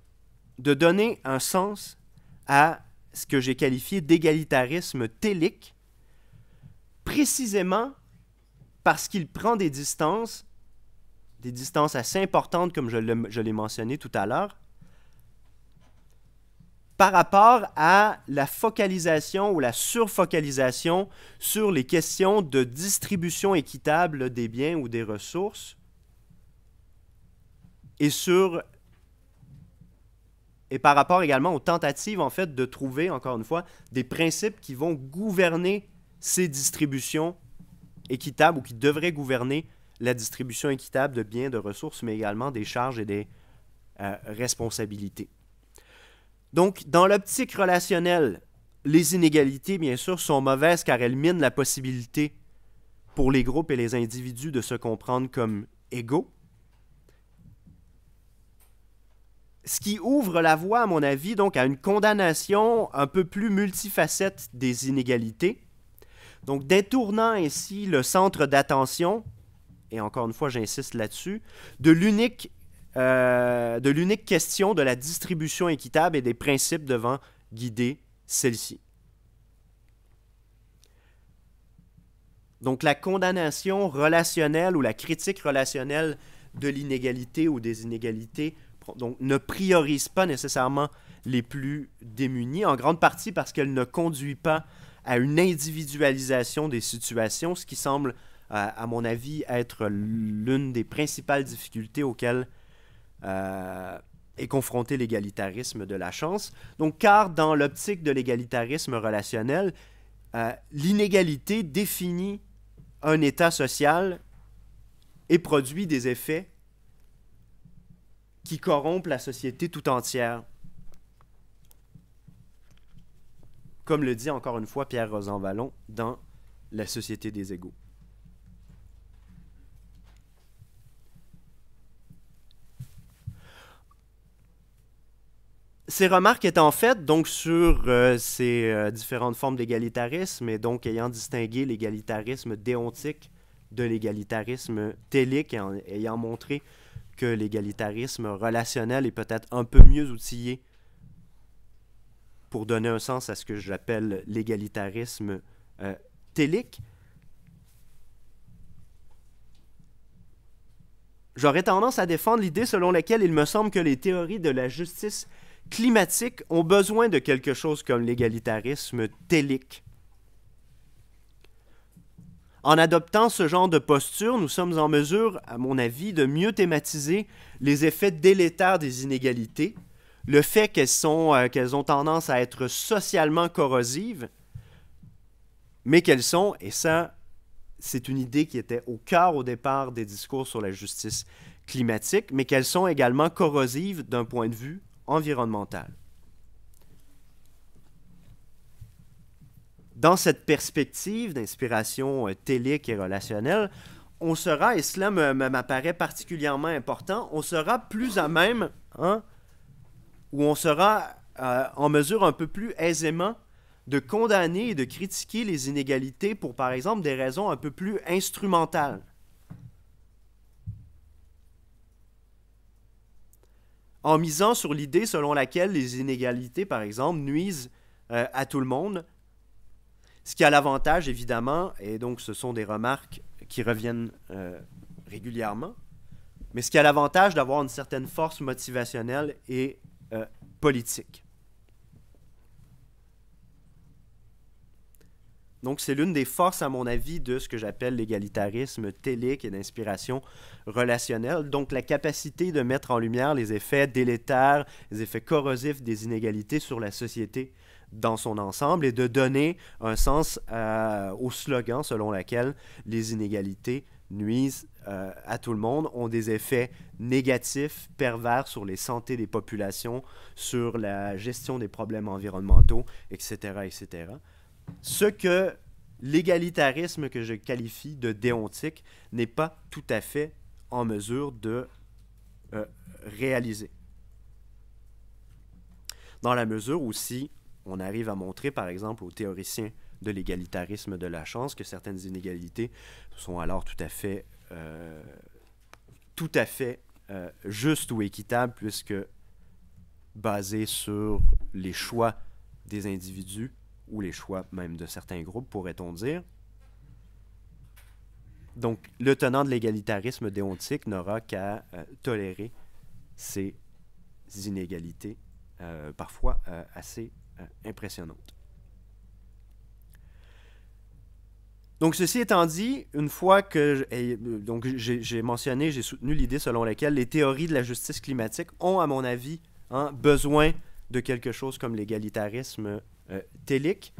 [SPEAKER 2] de donner un sens à ce que j'ai qualifié d'égalitarisme télique, précisément parce qu'il prend des distances assez importantes, comme je l'ai mentionné tout à l'heure, par rapport à la focalisation ou la surfocalisation sur les questions de distribution équitable des biens ou des ressources et par rapport également aux tentatives, en fait, de trouver, encore une fois, des principes qui vont gouverner ces distributions équitables ou qui devraient gouverner la distribution équitable de biens, de ressources, mais également des charges et des responsabilités. Donc, dans l'optique relationnelle, les inégalités, bien sûr, sont mauvaises car elles minent la possibilité pour les groupes et les individus de se comprendre comme égaux. Ce qui ouvre la voie, à mon avis, donc, à une condamnation un peu plus multifacette des inégalités. Donc, détournant ainsi le centre d'attention, et encore une fois, j'insiste là-dessus, de l'unique question de la distribution équitable et des principes devant guider celle-ci. Donc, la condamnation relationnelle ou la critique relationnelle de l'inégalité ou des inégalités donc, ne priorise pas nécessairement les plus démunis, en grande partie parce qu'elle ne conduit pas à une individualisation des situations, ce qui semble, à mon avis, être l'une des principales difficultés auxquelles est confronté l'égalitarisme de la chance. Donc, car dans l'optique de l'égalitarisme relationnel, l'inégalité définit un état social et produit des effets qui corrompent la société tout entière. Comme le dit encore une fois Pierre Rosanvallon dans La Société des égaux. Ces remarques étant faites donc sur ces différentes formes d'égalitarisme et donc ayant distingué l'égalitarisme déontique de l'égalitarisme télique et ayant montré que l'égalitarisme relationnel est peut-être un peu mieux outillé pour donner un sens à ce que j'appelle l'égalitarisme télique, j'aurais tendance à défendre l'idée selon laquelle il me semble que les théories de la justice climatique ont besoin de quelque chose comme l'égalitarisme télique. En adoptant ce genre de posture, nous sommes en mesure, à mon avis, de mieux thématiser les effets délétères des inégalités, le fait qu'elles ont tendance à être socialement corrosives, mais qu'elles sont, et ça, c'est une idée qui était au cœur au départ des discours sur la justice climatique, mais qu'elles sont également corrosives d'un point de vue environnemental. Dans cette perspective d'inspiration télique et relationnelle, on sera, et cela m'apparaît particulièrement important, on sera plus à même, ou on sera en mesure un peu plus aisément de condamner et de critiquer les inégalités pour, par exemple, des raisons un peu plus instrumentales. En misant sur l'idée selon laquelle les inégalités, par exemple, nuisent à tout le monde, ce qui a l'avantage, évidemment, et donc ce sont des remarques qui reviennent régulièrement, mais ce qui a l'avantage d'avoir une certaine force motivationnelle et politique. Donc, c'est l'une des forces, à mon avis, de ce que j'appelle l'égalitarisme télique et d'inspiration relationnelle. Donc, la capacité de mettre en lumière les effets délétères, les effets corrosifs des inégalités sur la société dans son ensemble et de donner un sens au slogan selon lequel les inégalités nuisent à tout le monde, ont des effets négatifs, pervers sur les santé des populations, sur la gestion des problèmes environnementaux, etc., etc. Ce que l'égalitarisme que je qualifie de déontique n'est pas tout à fait en mesure de réaliser. Dans la mesure où si on arrive à montrer, par exemple, aux théoriciens de l'égalitarisme de la chance, que certaines inégalités sont alors tout à fait justes ou équitables, puisque basées sur les choix des individus ou les choix même de certains groupes, pourrait-on dire. Donc, le tenant de l'égalitarisme déontique n'aura qu'à tolérer ces inégalités, parfois assez impressionnantes. Donc, ceci étant dit, une fois que j'ai mentionné, j'ai soutenu l'idée selon laquelle les théories de la justice climatique ont, à mon avis, besoin de quelque chose comme l'égalitarisme télique.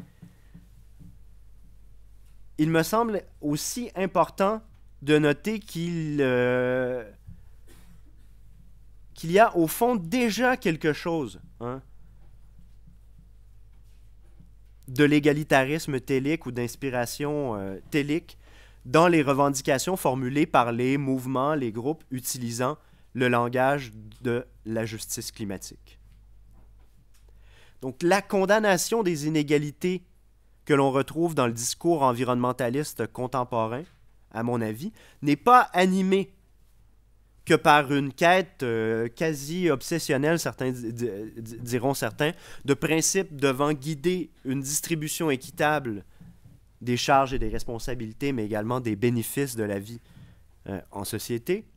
[SPEAKER 2] Il me semble aussi important de noter qu'il y a au fond déjà quelque chose de l'égalitarisme télique ou d'inspiration télique dans les revendications formulées par les mouvements, les groupes utilisant le langage de la justice climatique. Donc la condamnation des inégalités que l'on retrouve dans le discours environnementaliste contemporain, à mon avis, n'est pas animée que par une quête quasi obsessionnelle, diront certains, de principes devant guider une distribution équitable des charges et des responsabilités, mais également des bénéfices de la vie en société,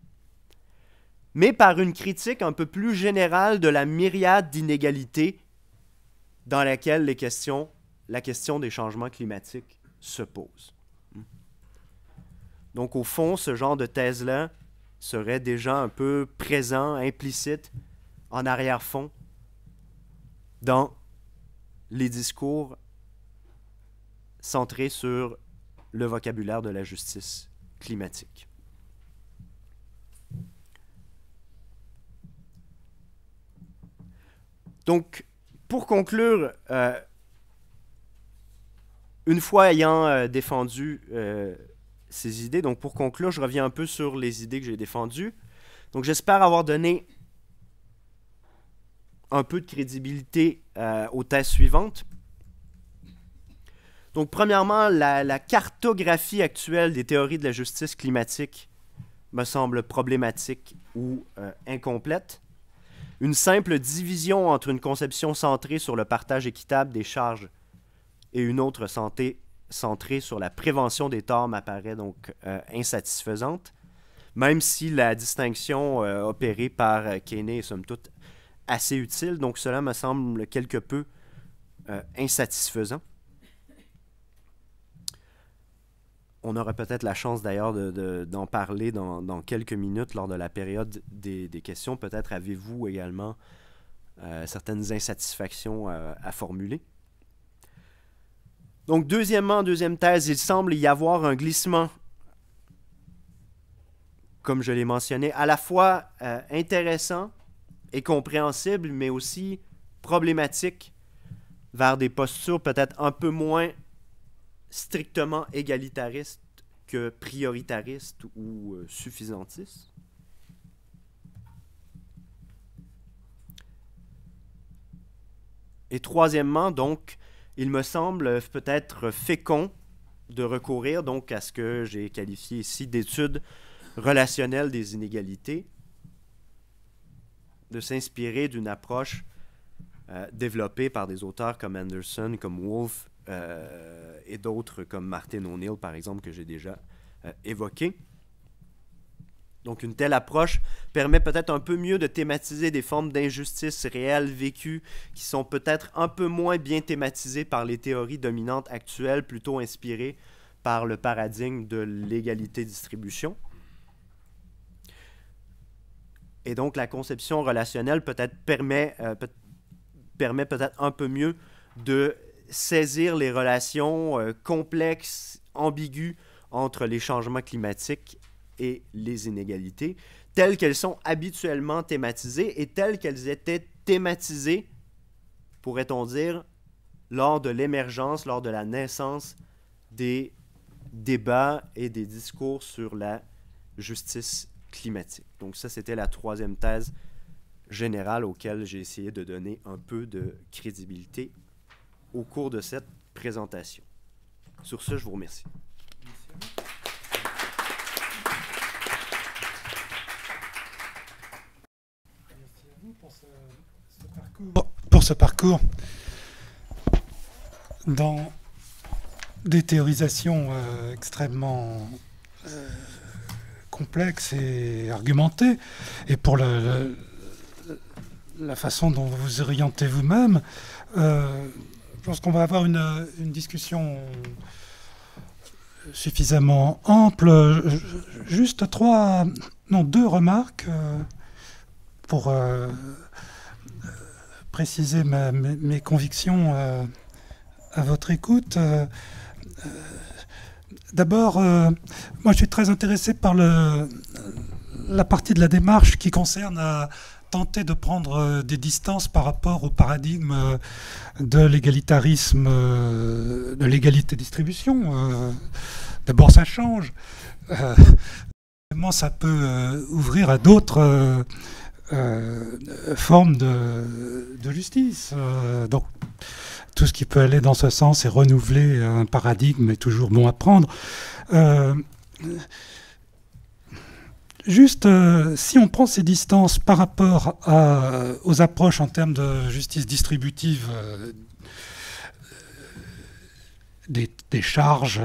[SPEAKER 2] mais par une critique un peu plus générale de la myriade d'inégalités dans laquelle la question des changements climatiques se pose. Donc, au fond, ce genre de thèse-là serait déjà un peu présent, implicite, en arrière-fond, dans les discours centrés sur le vocabulaire de la justice climatique. Donc, pour conclure, une fois ayant défendu ces idées, donc pour conclure, je reviens un peu sur les idées que j'ai défendues. Donc, j'espère avoir donné un peu de crédibilité aux thèses suivantes. Donc, premièrement, la cartographie actuelle des théories de la justice climatique me semble problématique ou incomplète. Une simple division entre une conception centrée sur le partage équitable des charges et une autre centrée sur la prévention des torts m'apparaît donc insatisfaisante, même si la distinction opérée par Keynes est somme toute assez utile. Donc cela me semble quelque peu insatisfaisant. On aura peut-être la chance d'ailleurs d'en parler dans quelques minutes lors de la période des questions. Peut-être avez-vous également certaines insatisfactions à formuler. Donc, deuxième thèse, il semble y avoir un glissement, comme je l'ai mentionné, à la fois intéressant et compréhensible, mais aussi problématique vers des postures peut-être un peu moins strictement égalitaristes que prioritaristes ou suffisantistes. Et troisièmement, donc, il me semble peut-être fécond de recourir donc à ce que j'ai qualifié ici d'études relationnelles des inégalités, de s'inspirer d'une approche développée par des auteurs comme Anderson, comme Wolff et d'autres comme Martin O'Neill, par exemple, que j'ai déjà évoqué. Donc, une telle approche permet peut-être un peu mieux de thématiser des formes d'injustice réelles vécues qui sont peut-être un peu moins bien thématisées par les théories dominantes actuelles, plutôt inspirées par le paradigme de l'égalité-distribution. Et donc, la conception relationnelle permet peut-être un peu mieux de saisir les relations complexes, ambiguës entre les changements climatiques et les inégalités, telles qu'elles sont habituellement thématisées et telles qu'elles étaient thématisées, pourrait-on dire, lors de l'émergence, lors de la naissance des débats et des discours sur la justice climatique. Donc ça, c'était la troisième thèse générale auquel j'ai essayé de donner un peu de crédibilité au cours de cette présentation. Sur ce, je vous remercie.
[SPEAKER 1] Merci à vous pour ce parcours dans des théorisations extrêmement complexes et argumentées, et pour la façon dont vous vous orientez vous-même. Je pense qu'on va avoir une discussion suffisamment ample. Juste deux remarques pour préciser mes convictions à votre écoute. D'abord, moi je suis très intéressé par la partie de la démarche qui concerne à tenter de prendre des distances par rapport au paradigme de l'égalitarisme, de l'égalité-distribution. D'abord, ça change. Ça peut ouvrir à d'autres formes de justice. Donc, tout ce qui peut aller dans ce sens et renouveler un paradigme est toujours bon à prendre. Juste, si on prend ces distances par rapport aux approches en termes de justice distributive des charges,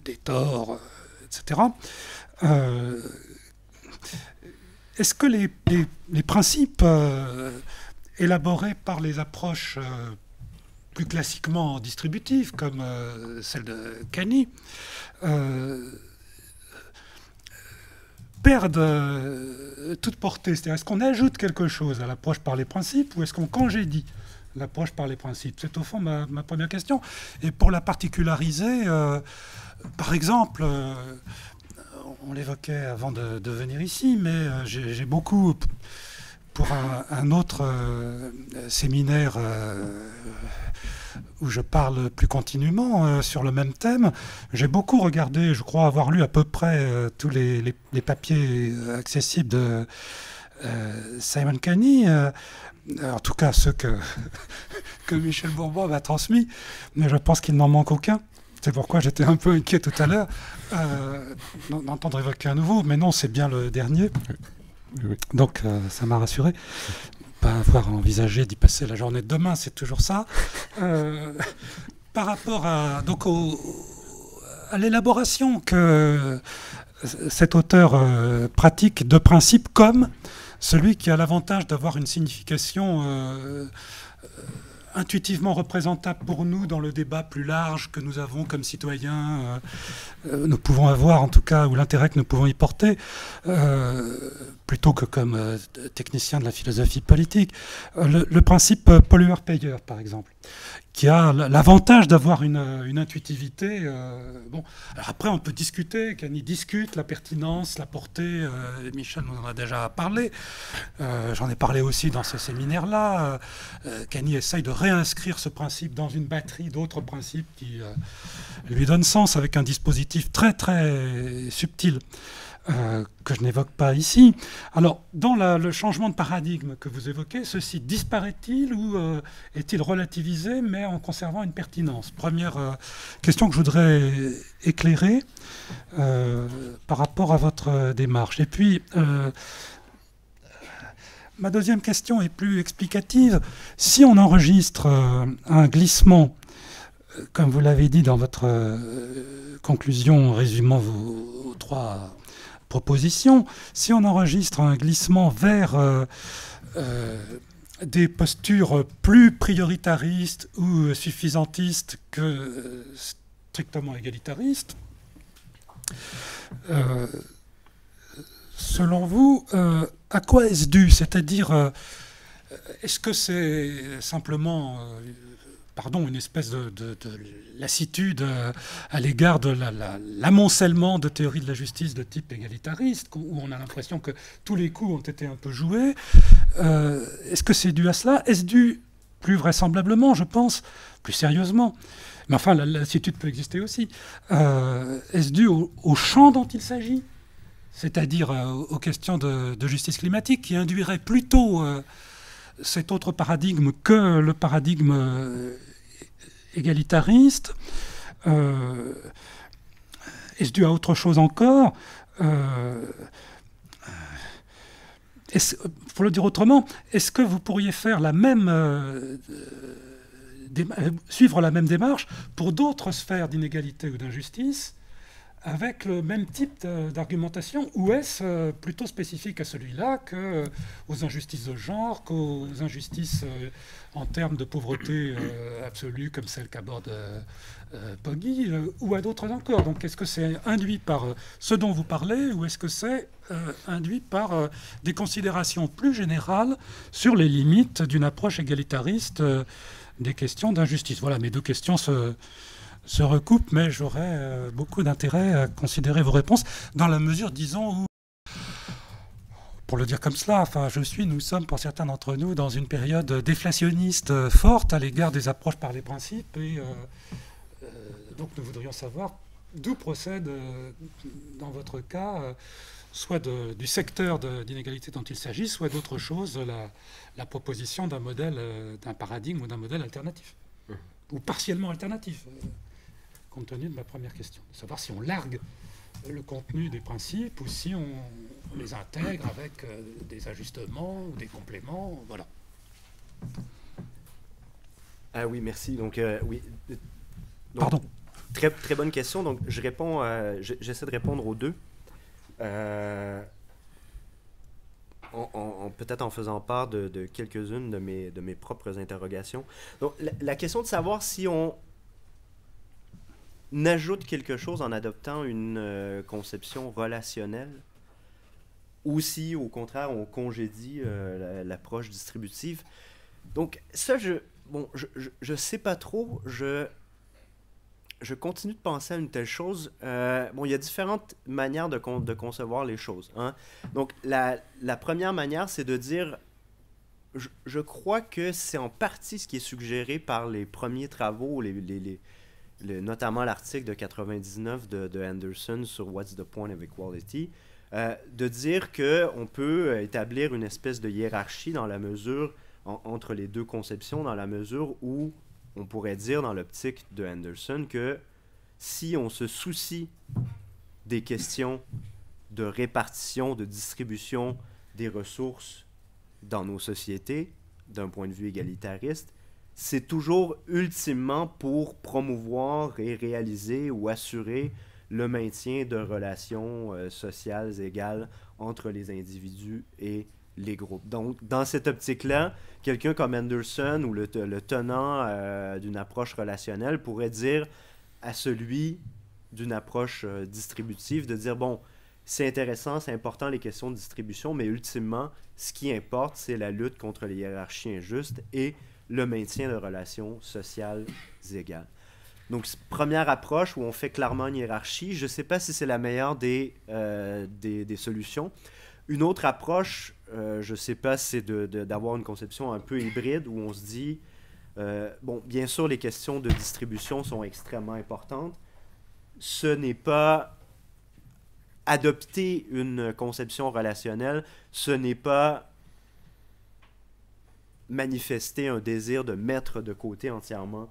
[SPEAKER 1] des torts, etc., est-ce que les principes élaborés par les approches plus classiquement distributives, comme celle de Kani, perdent toute portée? C'est-à-dire, est-ce qu'on ajoute quelque chose à l'approche par les principes ou est-ce qu'on congédie l'approche par les principes? C'est au fond ma première question. Et pour la particulariser, par exemple, on l'évoquait avant de venir ici, mais j'ai beaucoup, pour un autre séminaire où je parle plus continuellement sur le même thème, j'ai beaucoup regardé, je crois avoir lu à peu près tous les papiers accessibles de Simon Kani, en tout cas ceux que Michel Bourbon m'a transmis, mais je pense qu'il n'en manque aucun. C'est pourquoi j'étais un peu inquiet tout à l'heure d'entendre évoquer un nouveau, mais non, c'est bien le dernier. Oui. Donc ça m'a rassuré. Pas avoir envisagé d'y passer la journée de demain, c'est toujours ça. Par rapport à l'élaboration que cet auteur pratique de principes comme celui qui a l'avantage d'avoir une signification intuitivement représentable pour nous dans le débat plus large que nous avons comme citoyens, nous pouvons avoir en tout cas, ou l'intérêt que nous pouvons y porter, plutôt que comme technicien de la philosophie politique. Le principe pollueur-payeur, par exemple, qui a l'avantage d'avoir une intuitivité. Bon, alors après, on peut discuter, Kani discute la pertinence, la portée. Michel nous en a déjà parlé. J'en ai parlé aussi dans ce séminaire-là. Kani essaye de réinscrire ce principe dans une batterie d'autres principes qui lui donnent sens avec un dispositif très, très subtil. Que je n'évoque pas ici. Alors, dans le changement de paradigme que vous évoquez, ceci disparaît-il ou est-il relativisé, mais en conservant une pertinence? Première question que je voudrais éclairer par rapport à votre démarche. Et puis, ma deuxième question est plus explicative. Si on enregistre un glissement, comme vous l'avez dit dans votre conclusion, résumant vos trois proposition, si on enregistre un glissement vers des postures plus prioritaristes ou suffisantistes que strictement égalitaristes, selon vous, à quoi est-ce dû? C'est-à-dire, est-ce que c'est simplement une espèce de lassitude à l'égard de l'amoncellement de théories de la justice de type égalitariste, où on a l'impression que tous les coups ont été un peu joués? Est-ce que c'est dû à cela? Est-ce dû, plus vraisemblablement, je pense, plus sérieusement, mais enfin la lassitude peut exister aussi, est-ce dû au champ dont il s'agit, c'est-à-dire aux questions de justice climatique, qui induirait plutôt cet autre paradigme que le paradigme égalitariste? Est-ce dû à autre chose encore? Pour le dire autrement, est-ce que vous pourriez faire la même, suivre la même démarche pour d'autres sphères d'inégalité ou d'injustice avec le même type d'argumentation, ou est-ce plutôt spécifique à celui-là qu'aux injustices de genre, qu'aux injustices en termes de pauvreté absolue, comme celle qu'aborde Poggi, ou à d'autres encore? Donc est-ce que c'est induit par ce dont vous parlez, ou est-ce que c'est induit par des considérations plus générales sur les limites d'une approche égalitariste des questions d'injustice? Voilà, mes deux questions se recoupent, mais j'aurais beaucoup d'intérêt à considérer vos réponses dans la mesure, disons, où, pour le dire comme cela, enfin, nous sommes pour certains d'entre nous dans une période déflationniste forte à l'égard des approches par les principes, et donc nous voudrions savoir d'où procède, dans votre cas, soit du secteur d'inégalité dont il s'agit, soit d'autre chose, la proposition d'un modèle, d'un paradigme ou d'un modèle alternatif, ou partiellement alternatif. Compte tenu de ma première question, de savoir si on largue le contenu des principes ou si on les intègre avec des ajustements ou des compléments, voilà.
[SPEAKER 2] Ah oui, merci. Donc, oui. Donc,
[SPEAKER 1] pardon.
[SPEAKER 2] Très, très bonne question. Donc, j'essaie de répondre aux deux. Peut-être en faisant part de quelques-unes de mes propres interrogations. Donc, la question de savoir si on ajoute quelque chose en adoptant une conception relationnelle ou si, au contraire, on congédie l'approche distributive. Donc, ça, je sais pas trop. Je continue de penser à une telle chose. Il y a différentes manières de concevoir les choses. Hein. Donc, la première manière, c'est de dire, je crois que c'est en partie ce qui est suggéré par les premiers travaux, notamment l'article de 99 de Anderson sur What's the Point of Equality, de dire qu'on peut établir une espèce de hiérarchie dans la mesure, entre les deux conceptions, dans la mesure où on pourrait dire dans l'optique de Anderson que si on se soucie des questions de répartition, de distribution des ressources dans nos sociétés, d'un point de vue égalitariste, c'est toujours ultimement pour promouvoir et réaliser ou assurer le maintien de relations sociales égales entre les individus et les groupes. Donc, dans cette optique-là, quelqu'un comme Anderson ou le tenant d'une approche relationnelle pourrait dire à celui d'une approche distributive de dire, bon, c'est intéressant, c'est important les questions de distribution, mais ultimement, ce qui importe, c'est la lutte contre les hiérarchies injustes et le maintien de relations sociales égales. Donc, première approche où on fait clairement une hiérarchie. Je ne sais pas si c'est la meilleure des solutions. Une autre approche, je ne sais pas, c'est d'avoir une conception un peu hybride où on se dit, bien sûr, les questions de distribution sont extrêmement importantes. Ce n'est pas adopter une conception relationnelle, ce n'est pas manifester un désir de mettre de côté entièrement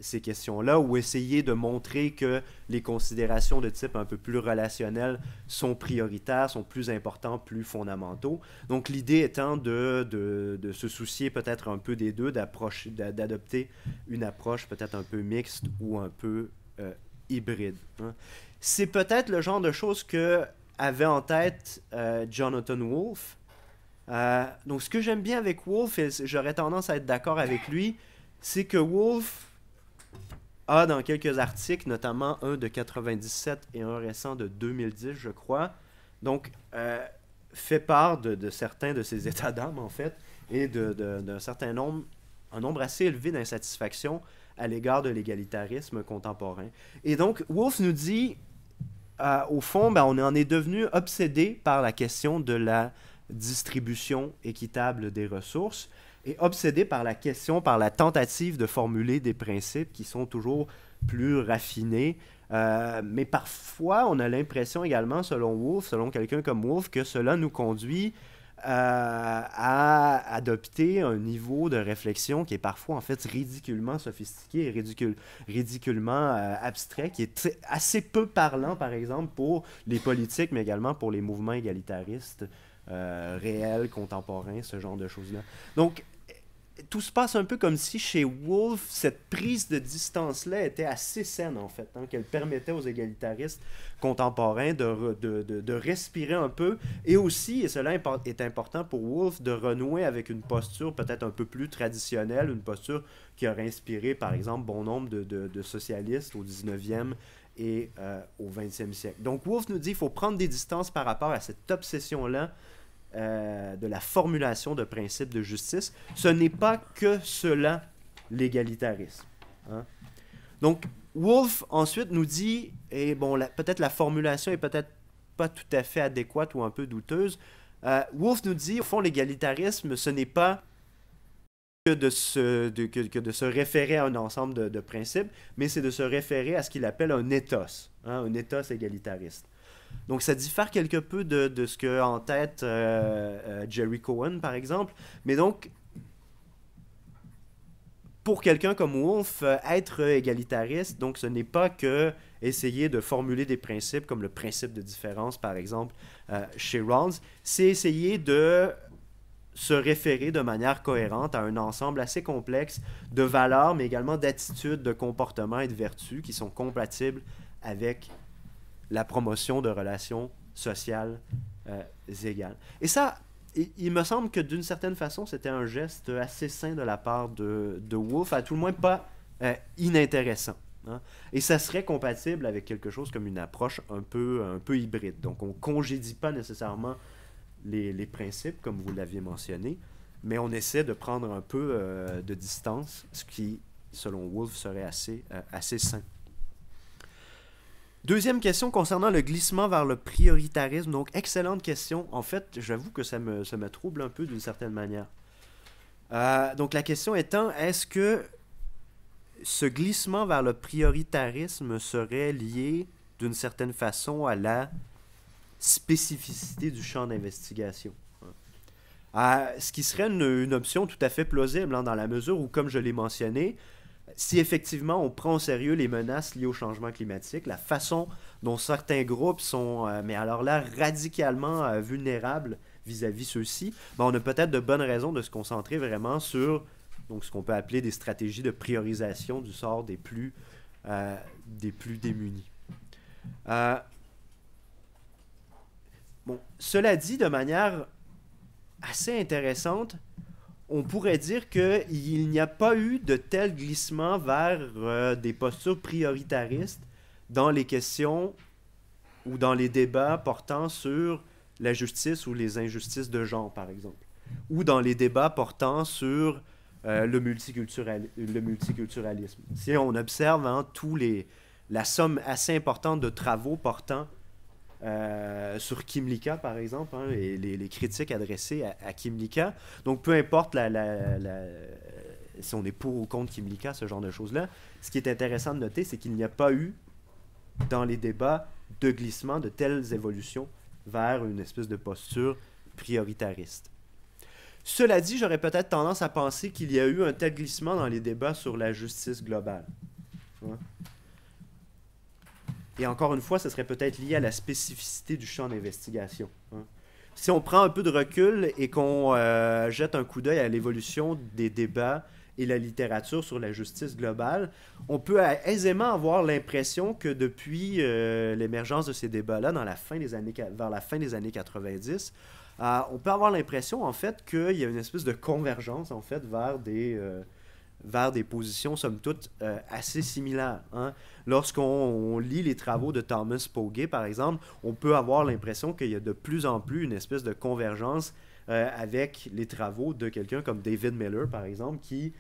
[SPEAKER 2] ces questions-là ou essayer de montrer que les considérations de type un peu plus relationnel sont prioritaires, sont plus importants, plus fondamentaux. Donc l'idée étant de se soucier peut-être un peu des deux, d'adopter une approche peut-être un peu mixte ou un peu hybride. Hein. C'est peut-être le genre de choses que avait en tête Jonathan Wolff. Donc ce que j'aime bien avec Wolff, et j'aurais tendance à être d'accord avec lui, c'est que Wolff a dans quelques articles, notamment un de 97 et un récent de 2010, je crois, donc fait part de certains de ses états d'âme, en fait, et d'un certain nombre, un nombre assez élevé d'insatisfaction à l'égard de l'égalitarisme contemporain. Et donc, Wolff nous dit, au fond, on en est devenu obsédé par la question de la distribution équitable des ressources, et obsédé par la question, par la tentative de formuler des principes qui sont toujours plus raffinés. Mais parfois, on a l'impression également, selon Wolff, selon quelqu'un comme Wolff, que cela nous conduit à adopter un niveau de réflexion qui est parfois en fait ridiculement sophistiqué et ridiculement abstrait, qui est assez peu parlant par exemple pour les politiques, mais également pour les mouvements égalitaristes réels, contemporains, ce genre de choses-là. Donc, tout se passe un peu comme si chez Woolf, cette prise de distance-là était assez saine, en fait, hein, qu'elle permettait aux égalitaristes contemporains de respirer un peu, et aussi, et cela est important pour Woolf, de renouer avec une posture peut-être un peu plus traditionnelle, une posture qui aurait inspiré, par exemple, bon nombre de socialistes au 19e et au 20e siècle. Donc, Woolf nous dit qu'il faut prendre des distances par rapport à cette obsession-là de la formulation de principes de justice. Ce n'est pas que cela, l'égalitarisme. Hein? Donc, Woolf, ensuite, nous dit, et bon, peut-être la formulation est peut-être pas tout à fait adéquate ou un peu douteuse, Woolf nous dit, au fond, l'égalitarisme, ce n'est pas que de se référer à un ensemble de principes, mais c'est de se référer à ce qu'il appelle un ethos, hein, un ethos égalitariste. Donc, ça diffère quelque peu de ce qu'a en tête Jerry Cohen, par exemple. Mais donc, pour quelqu'un comme Woolf, être égalitariste, donc ce n'est pas que essayer de formuler des principes comme le principe de différence, par exemple, chez Rawls. C'est essayer de se référer de manière cohérente à un ensemble assez complexe de valeurs, mais également d'attitudes, de comportements et de vertus qui sont compatibles avec la promotion de relations sociales égales. Et ça, il me semble que d'une certaine façon, c'était un geste assez sain de la part de Woolf, à tout le moins pas inintéressant. Hein? Et ça serait compatible avec quelque chose comme une approche un peu hybride. Donc, on ne congédie pas nécessairement les principes, comme vous l'aviez mentionné, mais on essaie de prendre un peu de distance, ce qui, selon Woolf, serait assez sain. Deuxième question concernant le glissement vers le prioritarisme. Donc, excellente question. En fait, j'avoue que ça me trouble un peu d'une certaine manière. Donc, la question étant, est-ce que ce glissement vers le prioritarisme serait lié d'une certaine façon à la spécificité du champ d'investigation? Ce qui serait une option tout à fait plausible, hein, dans la mesure où, comme je l'ai mentionné, si effectivement on prend au sérieux les menaces liées au changement climatique, la façon dont certains groupes sont, mais alors là, radicalement vulnérables vis-à-vis ceux-ci, ben on a peut-être de bonnes raisons de se concentrer vraiment sur donc, ce qu'on peut appeler des stratégies de priorisation du sort des plus démunis. Bon, cela dit, de manière assez intéressante, on pourrait dire qu'il n'y a pas eu de tel glissement vers des postures prioritaristes dans les questions ou dans les débats portant sur la justice ou les injustices de genre, par exemple, ou dans les débats portant sur le multiculturalisme. Si on observe la somme assez importante de travaux portant sur Kymlicka, par exemple, hein, les critiques adressées à Kymlicka. Donc, peu importe si on est pour ou contre Kymlicka, ce genre de choses-là, ce qui est intéressant de noter, c'est qu'il n'y a pas eu, dans les débats, de glissement, de telles évolutions vers une espèce de posture prioritariste. Cela dit, j'aurais peut-être tendance à penser qu'il y a eu un tel glissement dans les débats sur la justice globale. Hein? Et encore une fois, ce serait peut-être lié à la spécificité du champ d'investigation. Hein. Si on prend un peu de recul et qu'on jette un coup d'œil à l'évolution des débats et la littérature sur la justice globale, on peut aisément avoir l'impression que depuis l'émergence de ces débats-là, vers la fin des années 90, on peut avoir l'impression, en fait, qu'il y a une espèce de convergence, en fait, vers des positions, somme toute, assez similaires. Hein. Lorsqu'on lit les travaux de Thomas Pogge, par exemple, on peut avoir l'impression qu'il y a de plus en plus une espèce de convergence avec les travaux de quelqu'un comme David Miller, par exemple, qui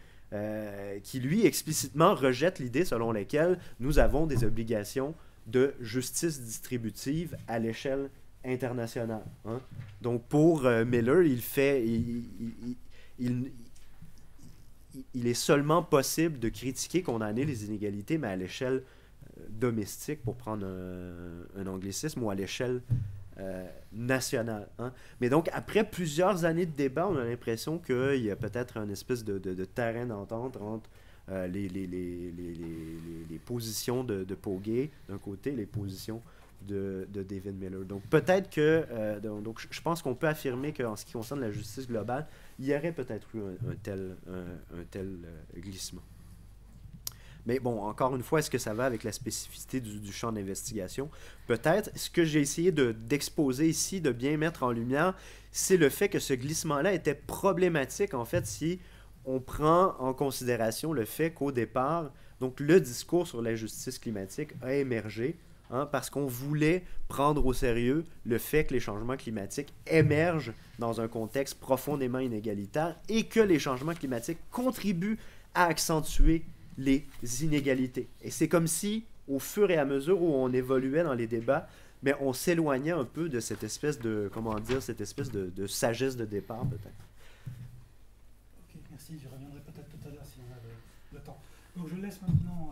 [SPEAKER 2] lui, explicitement rejette l'idée selon laquelle nous avons des obligations de justice distributive à l'échelle internationale. Hein. Donc, pour Miller, il est seulement possible de critiquer, condamner les inégalités, mais à l'échelle domestique, pour prendre un anglicisme, ou à l'échelle nationale. Hein. Mais donc, après plusieurs années de débat, on a l'impression qu'il y a peut-être un espèce de terrain d'entente entre les positions de Pogge d'un côté, les positions de David Miller. Donc peut-être que donc je pense qu'on peut affirmer qu'en ce qui concerne la justice globale, il y aurait peut-être eu un tel glissement. Mais bon, encore une fois, est-ce que ça va avec la spécificité du champ d'investigation? Peut-être. Ce que j'ai essayé d'exposer ici, de bien mettre en lumière, c'est le fait que ce glissement-là était problématique, en fait, si on prend en considération le fait qu'au départ, donc le discours sur la justice climatique a émergé parce qu'on voulait prendre au sérieux le fait que les changements climatiques émergent dans un contexte profondément inégalitaire et que les changements climatiques contribuent à accentuer les inégalités. Et c'est comme si, au fur et à mesure où on évoluait dans les débats, mais on s'éloignait un peu de cette espèce de, de sagesse de départ, peut-être.
[SPEAKER 1] Ok, merci. Je reviendrai peut-être tout à l'heure si on a le temps. Donc je laisse maintenant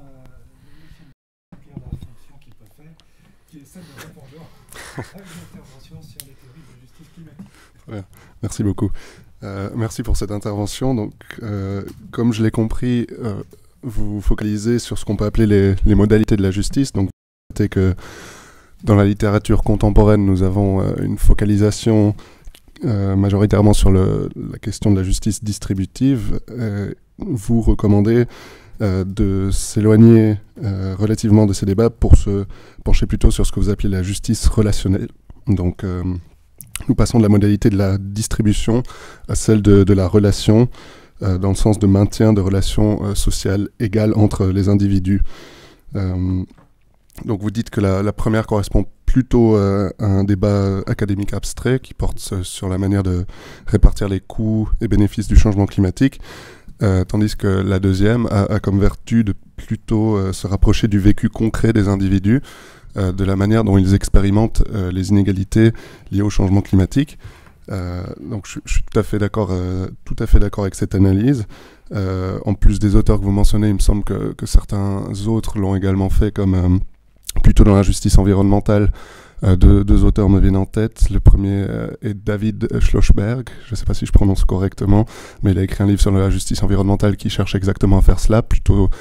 [SPEAKER 1] la fonction qu'il peut faire, qui est celle de répondre à une intervention sur les théories de justice climatique.
[SPEAKER 3] Très bien. Merci beaucoup. Merci pour cette intervention. Donc, comme je l'ai compris, vous focalisez sur ce qu'on peut appeler les modalités de la justice. Donc, vous notez que dans la littérature contemporaine, nous avons une focalisation majoritairement sur la question de la justice distributive. Vous recommandez de s'éloigner relativement de ces débats pour se pencher plutôt sur ce que vous appelez la justice relationnelle. Donc, nous passons de la modalité de la distribution à celle de la relation, dans le sens de maintien de relations sociales égales entre les individus. Donc vous dites que la première correspond plutôt à un débat académique abstrait qui porte sur la manière de répartir les coûts et bénéfices du changement climatique, tandis que la deuxième a comme vertu de plutôt se rapprocher du vécu concret des individus, de la manière dont ils expérimentent les inégalités liées au changement climatique. Donc je suis tout à fait d'accord avec cette analyse. En plus des auteurs que vous mentionnez, il me semble que certains autres l'ont également fait, comme plutôt dans la justice environnementale. Deux auteurs me viennent en tête. Le premier est David Schlossberg, je ne sais pas si je prononce correctement, mais il a écrit un livre sur la justice environnementale qui cherche exactement à faire cela, plutôt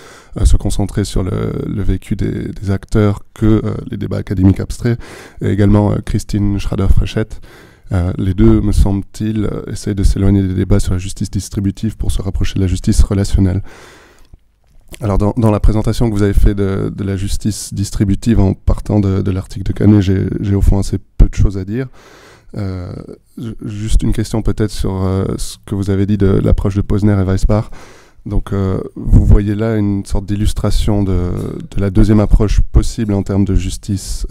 [SPEAKER 3] se concentrer sur le vécu des acteurs que les débats académiques abstraits. Et également Christine Schrader-Fréchette. Les deux, me semble-t-il, essayent de s'éloigner des débats sur la justice distributive pour se rapprocher de la justice relationnelle. Alors, dans la présentation que vous avez faite de la justice distributive en partant de l'article de Canet, j'ai au fond assez peu de choses à dire. Juste une question peut-être sur ce que vous avez dit de l'approche de Posner et Weisbach. Donc, vous voyez là une sorte d'illustration de la deuxième approche possible en termes de justice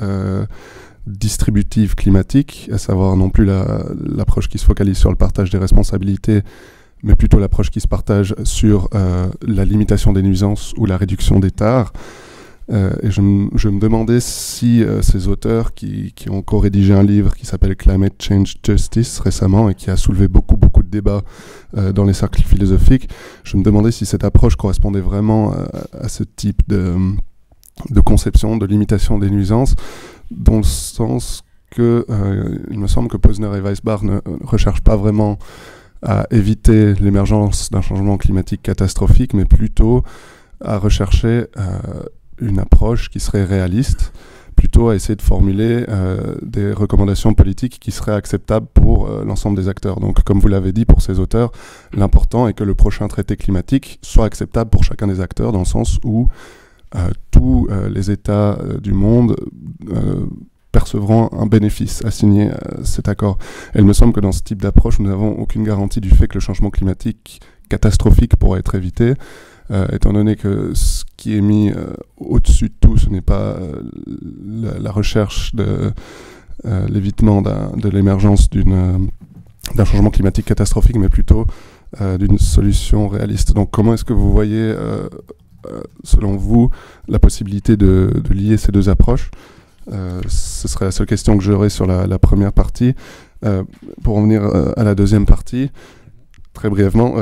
[SPEAKER 3] distributive climatique, à savoir non plus l'approche qui se focalise sur le partage des responsabilités, mais plutôt l'approche qui se partage sur la limitation des nuisances ou la réduction des tares. Et je me demandais si ces auteurs qui ont co-rédigé un livre qui s'appelle Climate Change Justice récemment et qui a soulevé beaucoup de débats dans les cercles philosophiques, je me demandais si cette approche correspondait vraiment à ce type de conception, de limitation des nuisances, dans le sens que il me semble que Posner et Weisbach ne recherchent pas vraiment à éviter l'émergence d'un changement climatique catastrophique, mais plutôt à rechercher une approche qui serait réaliste, plutôt à essayer de formuler des recommandations politiques qui seraient acceptables pour l'ensemble des acteurs. Donc, comme vous l'avez dit, pour ces auteurs, l'important est que le prochain traité climatique soit acceptable pour chacun des acteurs, dans le sens où tous les États du monde percevront un bénéfice à signer cet accord. Et il me semble que dans ce type d'approche, nous n'avons aucune garantie du fait que le changement climatique catastrophique pourra être évité, étant donné que ce qui est mis au-dessus de tout, ce n'est pas la recherche de l'évitement de l'émergence d'un changement climatique catastrophique, mais plutôt d'une solution réaliste. Donc comment est-ce que vous voyez, selon vous, la possibilité de lier ces deux approches ? Ce serait la seule question que j'aurais sur la première partie. Pour en venir à la deuxième partie, très brièvement,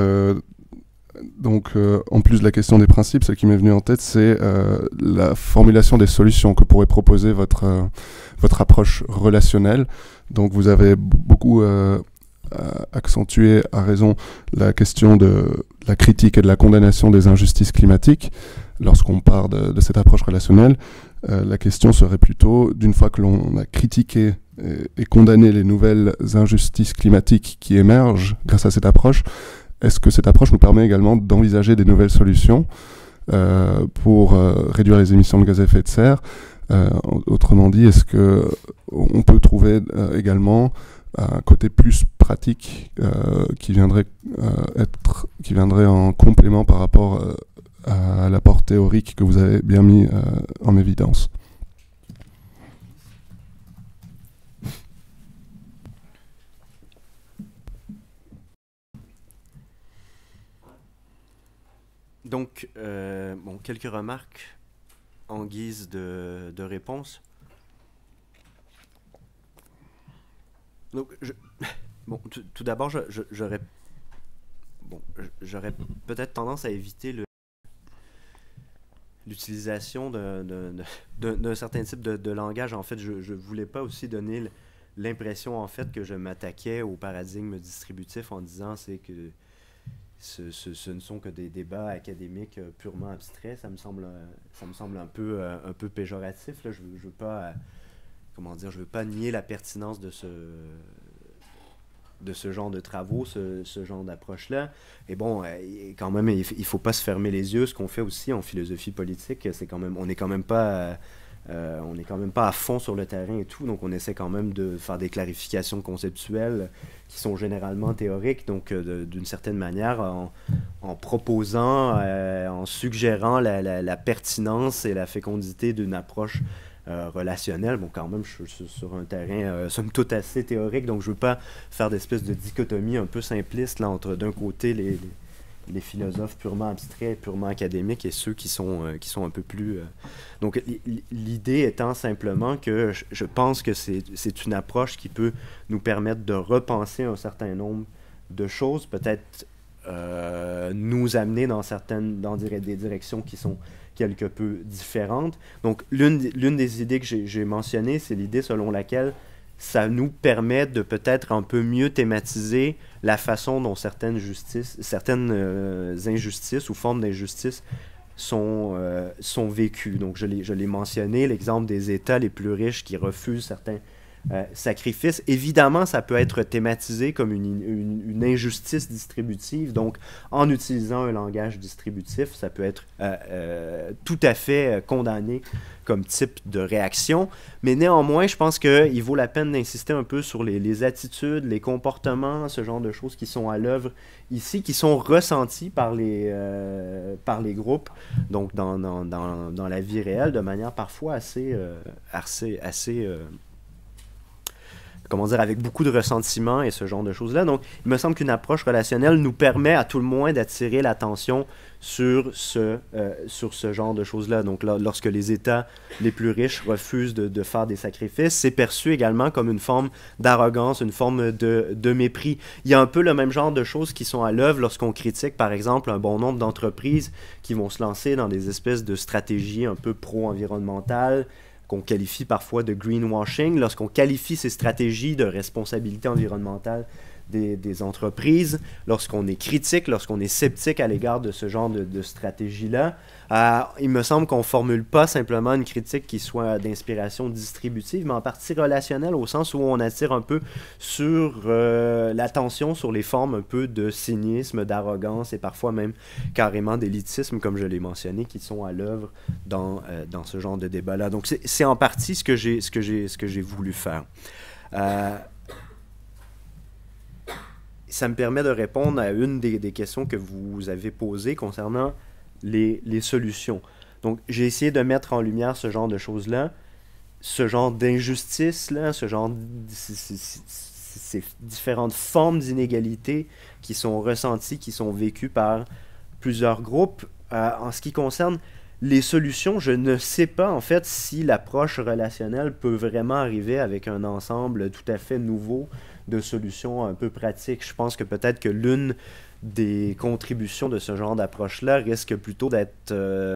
[SPEAKER 3] Donc, en plus de la question des principes, ce qui m'est venu en tête, c'est la formulation des solutions que pourrait proposer votre approche relationnelle. Donc, vous avez beaucoup accentué, à raison, la question de la critique et de la condamnation des injustices climatiques. Lorsqu'on part de cette approche relationnelle, la question serait plutôt, d'une fois que l'on a critiqué et condamné les nouvelles injustices climatiques qui émergent grâce à cette approche, est-ce que cette approche nous permet également d'envisager des nouvelles solutions pour réduire les émissions de gaz à effet de serre? Autrement dit, est-ce qu'on peut trouver également un côté plus pratique qui viendrait en complément par rapport à l'apport théorique que vous avez bien mis en évidence?
[SPEAKER 2] Donc, bon, quelques remarques en guise de réponse. Donc, bon, tout d'abord, j'aurais peut-être tendance à éviter l'utilisation d'un certain type de langage. En fait, je ne voulais pas aussi donner l'impression, en fait, que je m'attaquais au paradigme distributif en disant que ce ne sont que des débats académiques purement abstraits. Ça me semble un peu péjoratif. Là. Je veux pas, comment dire, je veux pas nier la pertinence de ce genre de travaux, ce genre d'approche-là. Et bon, quand même, il faut pas se fermer les yeux. Ce qu'on fait aussi en philosophie politique, c'est quand même, on n'est quand même pas à fond sur le terrain et tout, donc on essaie quand même de faire des clarifications conceptuelles qui sont généralement théoriques, donc d'une certaine manière, en proposant, en suggérant la pertinence et la fécondité d'une approche relationnelle. Bon, quand même, je suis sur un terrain somme toute assez théorique, donc je veux pas faire d'espèce de dichotomie un peu simpliste là, entre d'un côté les philosophes purement abstraits, purement académiques, et ceux qui sont un peu plus... Donc, l'idée étant simplement que je pense que c'est une approche qui peut nous permettre de repenser un certain nombre de choses, peut-être nous amener dans des directions qui sont quelque peu différentes. Donc, l'une des idées que j'ai mentionnées, c'est l'idée selon laquelle ça nous permet de peut-être un peu mieux thématiser la façon dont certaines injustices ou formes d'injustice sont vécues. Donc, je l'ai mentionné, l'exemple des États les plus riches qui refusent certains sacrifices. Évidemment, ça peut être thématisé comme une injustice distributive. Donc, en utilisant un langage distributif, ça peut être tout à fait condamné comme type de réaction. Mais néanmoins, je pense qu'il vaut la peine d'insister un peu sur les attitudes, les comportements, ce genre de choses qui sont à l'œuvre ici, qui sont ressentis par les groupes, donc dans la vie réelle, de manière parfois assez comment dire, avec beaucoup de ressentiment et ce genre de choses-là. Donc, il me semble qu'une approche relationnelle nous permet à tout le moins d'attirer l'attention sur ce genre de choses-là. Donc, lorsque les États les plus riches refusent de faire des sacrifices, c'est perçu également comme une forme d'arrogance, une forme de mépris. Il y a un peu le même genre de choses qui sont à l'œuvre lorsqu'on critique, par exemple, un bon nombre d'entreprises qui vont se lancer dans des espèces de stratégies un peu pro-environnementales, qu'on qualifie parfois de greenwashing, lorsqu'on qualifie ces stratégies de responsabilité environnementale des entreprises, lorsqu'on est critique, lorsqu'on est sceptique à l'égard de ce genre de stratégie-là, il me semble qu'on ne formule pas simplement une critique qui soit d'inspiration distributive, mais en partie relationnelle, au sens où on attire un peu sur l'attention sur les formes un peu de cynisme, d'arrogance et parfois même carrément d'élitisme, comme je l'ai mentionné, qui sont à l'œuvre dans ce genre de débat-là. Donc c'est en partie ce que j'ai voulu faire. Ça me permet de répondre à une des questions que vous avez posées concernant les solutions. Donc, j'ai essayé de mettre en lumière ce genre de choses-là, ce genre d'injustice-là, ces différentes formes d'inégalité qui sont ressenties, qui sont vécues par plusieurs groupes. En ce qui concerne les solutions, je ne sais pas en fait si l'approche relationnelle peut vraiment arriver avec un ensemble tout à fait nouveau de solutions un peu pratiques. Je pense que peut-être que l'une des contributions de ce genre d'approche-là risquent plutôt d'être de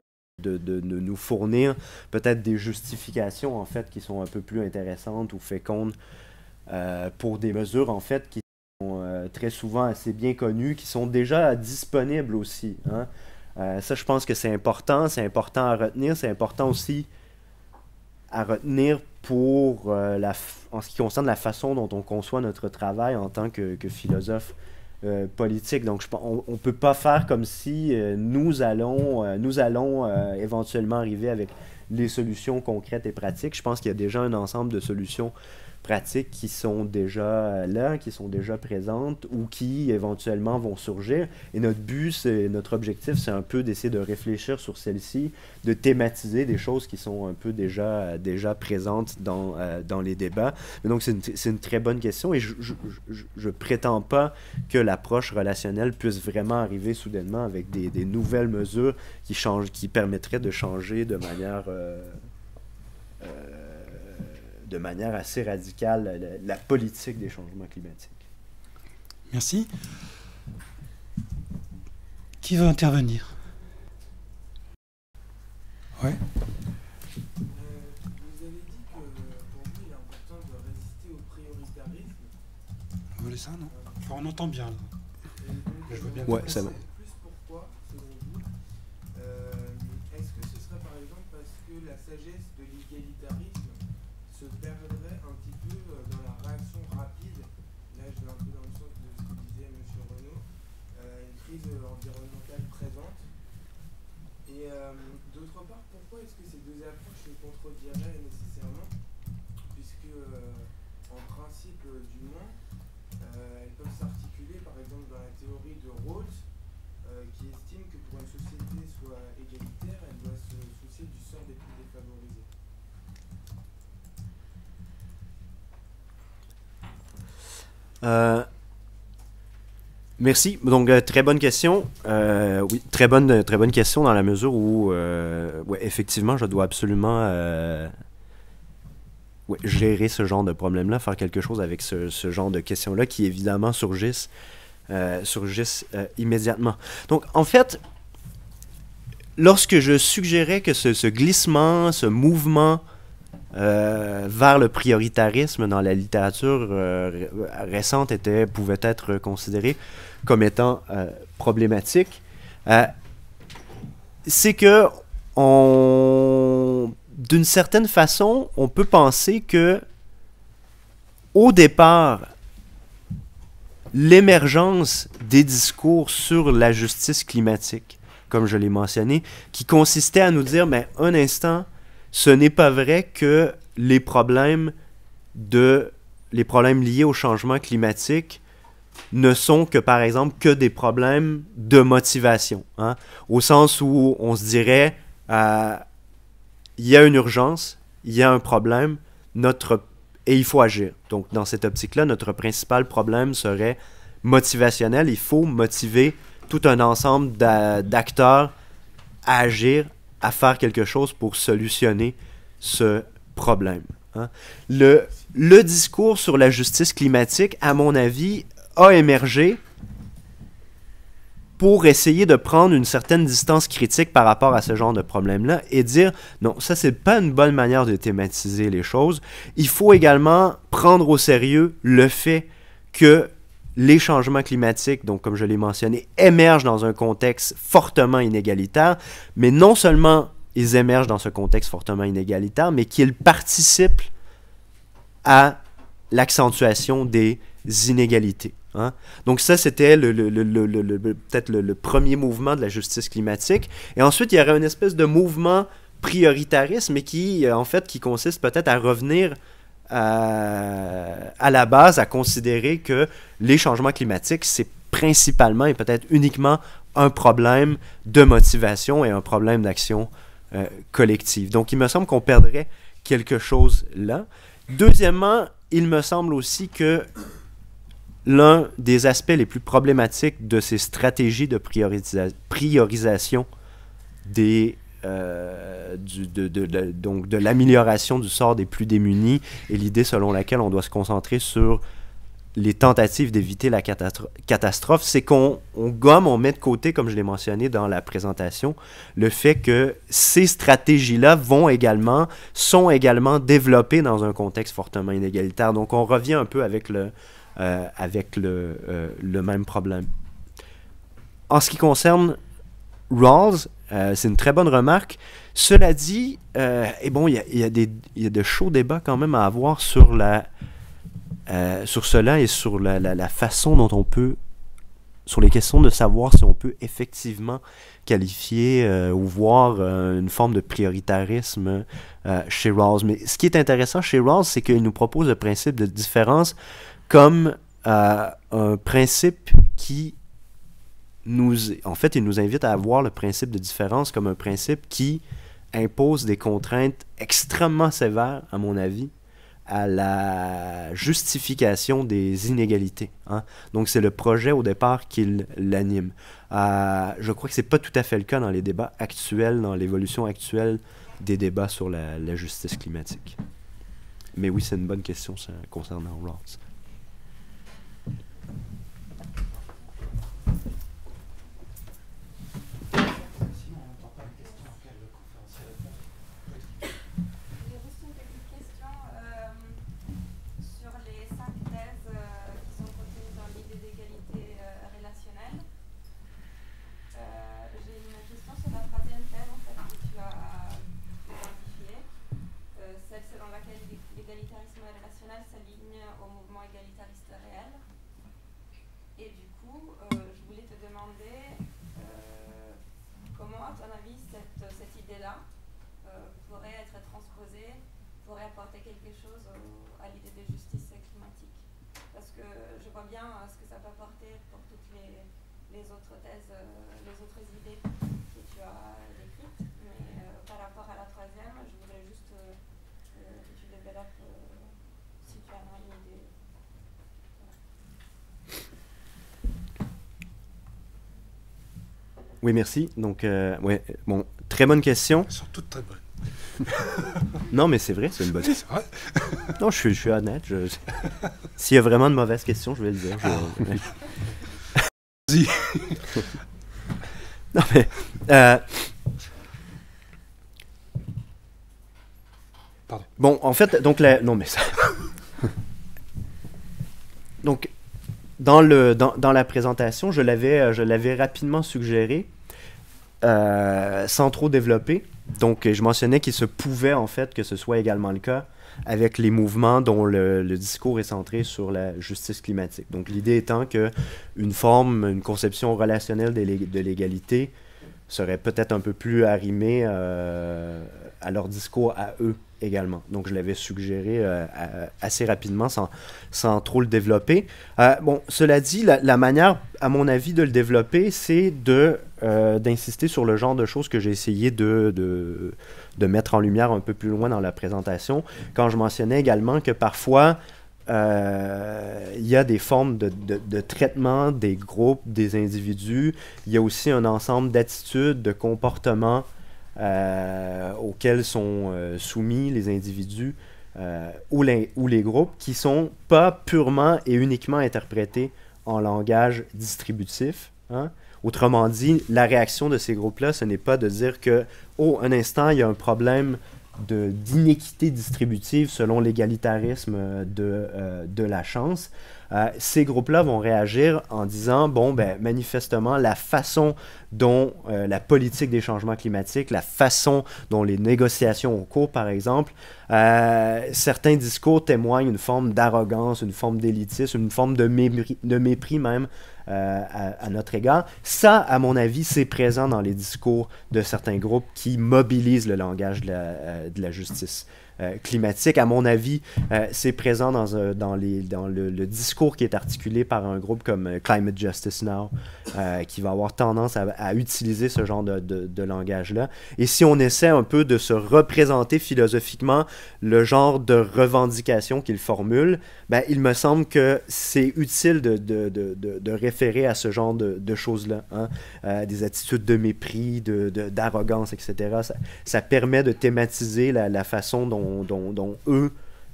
[SPEAKER 2] nous fournir peut-être des justifications en fait qui sont un peu plus intéressantes ou fécondes pour des mesures en fait qui sont très souvent assez bien connues, qui sont déjà disponibles aussi, hein. Ça, je pense que c'est important à retenir, c'est important aussi à retenir pour en ce qui concerne la façon dont on conçoit notre travail en tant que philosophe politique. Donc, on ne peut pas faire comme si nous allons éventuellement arriver avec les solutions concrètes et pratiques. Je pense qu'il y a déjà un ensemble de solutions pratiques qui sont déjà là, qui sont déjà présentes ou qui éventuellement vont surgir. Et notre objectif, c'est un peu d'essayer de réfléchir sur celles-ci, de thématiser des choses qui sont un peu déjà présentes dans les débats. Mais donc, c'est une très bonne question et je prétends pas que l'approche relationnelle puisse vraiment arriver soudainement avec des nouvelles mesures qui permettraient de changer de manière assez radicale la politique des changements climatiques.
[SPEAKER 1] Merci. Qui veut intervenir? Ouais.
[SPEAKER 4] Vous avez dit que pour vous, il est important de résister au prioritarisme.
[SPEAKER 1] Vous voulez ça, non? Enfin, on entend bien, là. Je veux bien.
[SPEAKER 2] Ouais, ça va.
[SPEAKER 4] Plus pourquoi, selon vous, est-ce que ce serait par exemple parce que la sagesse de l'égalitarisme se perdrait un petit peu dans la réaction rapide, là je vais un peu dans le sens de ce que disait M. Renaud, une crise environnementale présente. Et d'autre part, pourquoi est-ce que ces deux approches se contrediraient nécessairement, puisque en principe du moins, elles peuvent s'articuler par exemple dans la théorie de Rawls, qui estime que pour une société soit égalitaire, elle doit se soucier du sort des plus défavorisés.
[SPEAKER 2] Merci. Donc, très bonne question. Oui, très bonne question dans la mesure où, ouais, effectivement, je dois absolument gérer ce genre de problème-là, faire quelque chose avec ce genre de questions-là qui, évidemment, surgissent immédiatement. Donc, en fait, lorsque je suggérais que ce glissement, ce mouvement vers le prioritarisme dans la littérature récente pouvait être considéré comme étant problématique, c'est que d'une certaine façon, on peut penser que au départ, l'émergence des discours sur la justice climatique, comme je l'ai mentionné, qui consistait à nous dire, mais un instant, ce n'est pas vrai que les problèmes liés au changement climatique ne sont que, par exemple, que des problèmes de motivation, hein? Au sens où on se dirait, il y a une urgence, il y a un problème, et il faut agir. Donc, dans cette optique-là, notre principal problème serait motivationnel. Il faut motiver tout un ensemble d'acteurs à agir, à faire quelque chose pour solutionner ce problème, hein. Le discours sur la justice climatique, à mon avis, a émergé pour essayer de prendre une certaine distance critique par rapport à ce genre de problème-là et dire, non, ça, c'est pas une bonne manière de thématiser les choses. Il faut également prendre au sérieux le fait que les changements climatiques, donc comme je l'ai mentionné, émergent dans un contexte fortement inégalitaire, mais non seulement ils émergent dans ce contexte fortement inégalitaire, mais qu'ils participent à l'accentuation des inégalités, hein? Donc ça, c'était peut-être le premier mouvement de la justice climatique. Et ensuite, il y aurait une espèce de mouvement prioritariste, mais qui consiste peut-être à revenir à la base, à considérer que les changements climatiques, c'est principalement et peut-être uniquement un problème de motivation et un problème d'action collective. Donc, il me semble qu'on perdrait quelque chose là. Deuxièmement, il me semble aussi que l'un des aspects les plus problématiques de ces stratégies de priorisation donc de l'amélioration du sort des plus démunis est l'idée selon laquelle on doit se concentrer sur les tentatives d'éviter la catastrophe, c'est qu'on gomme, on met de côté, comme je l'ai mentionné dans la présentation, le fait que ces stratégies-là sont également développées dans un contexte fortement inégalitaire. Donc, on revient un peu avec le même problème. En ce qui concerne Rawls, c'est une très bonne remarque. Cela dit, et bon, il y a de chauds débats quand même à avoir sur cela et sur la façon dont on peut, sur les questions de savoir si on peut effectivement qualifier ou voir une forme de prioritarisme chez Rawls. Mais ce qui est intéressant chez Rawls, c'est qu'il nous propose le principe de différence comme un principe qui en fait, il nous invite à voir le principe de différence comme un principe qui impose des contraintes extrêmement sévères, à mon avis, à la justification des inégalités. Hein? Donc, c'est le projet au départ qui l'anime. Je crois que ce n'est pas tout à fait le cas dans les débats actuels, dans l'évolution actuelle des débats sur la justice climatique. Mais oui, c'est une bonne question ça, concernant Rawls. Oui, merci. Donc, ouais, bon, très bonne question.
[SPEAKER 1] Elles sont toutes très bonnes.
[SPEAKER 2] Non, mais c'est vrai, c'est une bonne question.
[SPEAKER 1] C'est vrai.
[SPEAKER 2] Non, je suis honnête. S'il y a vraiment de mauvaises questions, je vais le dire.
[SPEAKER 1] Vas-y.
[SPEAKER 2] Non, mais...
[SPEAKER 1] Pardon.
[SPEAKER 2] Bon, en fait, donc... Non, mais ça... Donc, dans la présentation, je l'avais rapidement suggéré, sans trop développer. Donc, je mentionnais qu'il se pouvait, en fait, que ce soit également le cas avec les mouvements dont le discours est centré sur la justice climatique. Donc, l'idée étant une conception relationnelle de l'égalité serait peut-être un peu plus arrimée à leur discours à eux également. Donc, je l'avais suggéré assez rapidement sans trop le développer. Bon, cela dit, la manière, à mon avis, de le développer, c'est d'insister sur le genre de choses que j'ai essayé de mettre en lumière un peu plus loin dans la présentation, quand je mentionnais également que parfois, il y a des formes de traitement des groupes, des individus. Il y a aussi un ensemble d'attitudes, de comportements auxquels sont soumis les individus ou les groupes qui ne sont pas purement et uniquement interprétés en langage distributif. Hein? Autrement dit, la réaction de ces groupes-là, ce n'est pas de dire que, oh, un instant, il y a un problème d'inéquité distributive selon l'égalitarisme de la chance. Ces groupes-là vont réagir en disant, bon, ben, manifestement, la façon dont la politique des changements climatiques, la façon dont les négociations ont cours, par exemple, certains discours témoignent une forme d'arrogance, une forme d'élitisme, une forme de mépris même à notre égard. Ça, à mon avis, c'est présent dans les discours de certains groupes qui mobilisent le langage de la justice climatique. À mon avis, c'est présent dans le discours qui est articulé par un groupe comme Climate Justice Now, qui va avoir tendance à utiliser ce genre de langage-là. Et si on essaie un peu de se représenter philosophiquement le genre de revendication qu'il formule, ben, il me semble que c'est utile de référer à ce genre de choses-là, hein? Des attitudes de mépris, d'arrogance, etc. Ça permet de thématiser la façon dont eux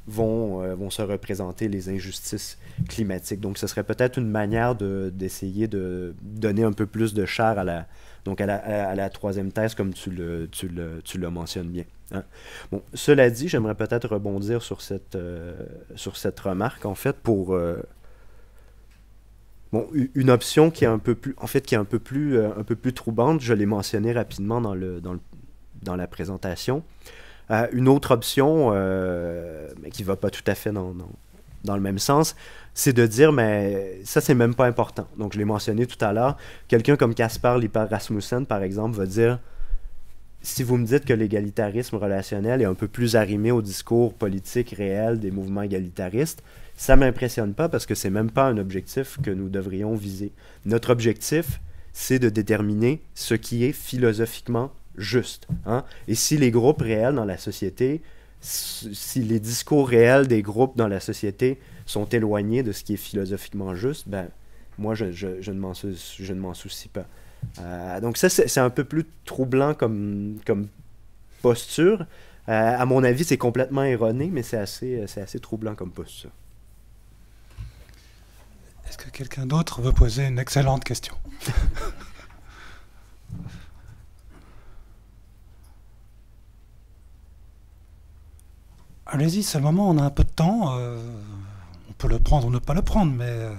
[SPEAKER 2] vont se représenter les injustices climatiques. Donc, ce serait peut-être une manière d'essayer de donner un peu plus de chair à la troisième thèse, comme tu le mentionnes bien. Hein? Bon, cela dit, j'aimerais peut-être rebondir sur cette remarque, en fait, pour une option qui est un peu plus, en fait, qui est un peu plus troublante. Je l'ai mentionné rapidement dans la présentation. Une autre option, mais qui ne va pas tout à fait dans le même sens, c'est de dire, mais ça, c'est même pas important. Donc, je l'ai mentionné tout à l'heure, quelqu'un comme Caspar Lippert Rasmussen, par exemple, va dire, si vous me dites que l'égalitarisme relationnel est un peu plus arrimé au discours politique réel des mouvements égalitaristes, ça ne m'impressionne pas parce que c'est même pas un objectif que nous devrions viser. Notre objectif, c'est de déterminer ce qui est philosophiquement juste. Hein? Et si les groupes réels dans la société, si les discours réels des groupes dans la société sont éloignés de ce qui est philosophiquement juste, ben, moi, je ne m'en soucie pas. Donc ça, c'est un peu plus troublant comme posture. À mon avis, c'est complètement erroné, mais c'est assez troublant comme posture.
[SPEAKER 1] Est-ce que quelqu'un d'autre veut poser une excellente question? Allez-y, c'est le moment, on a un peu de temps. On peut le prendre ou ne pas le prendre, mais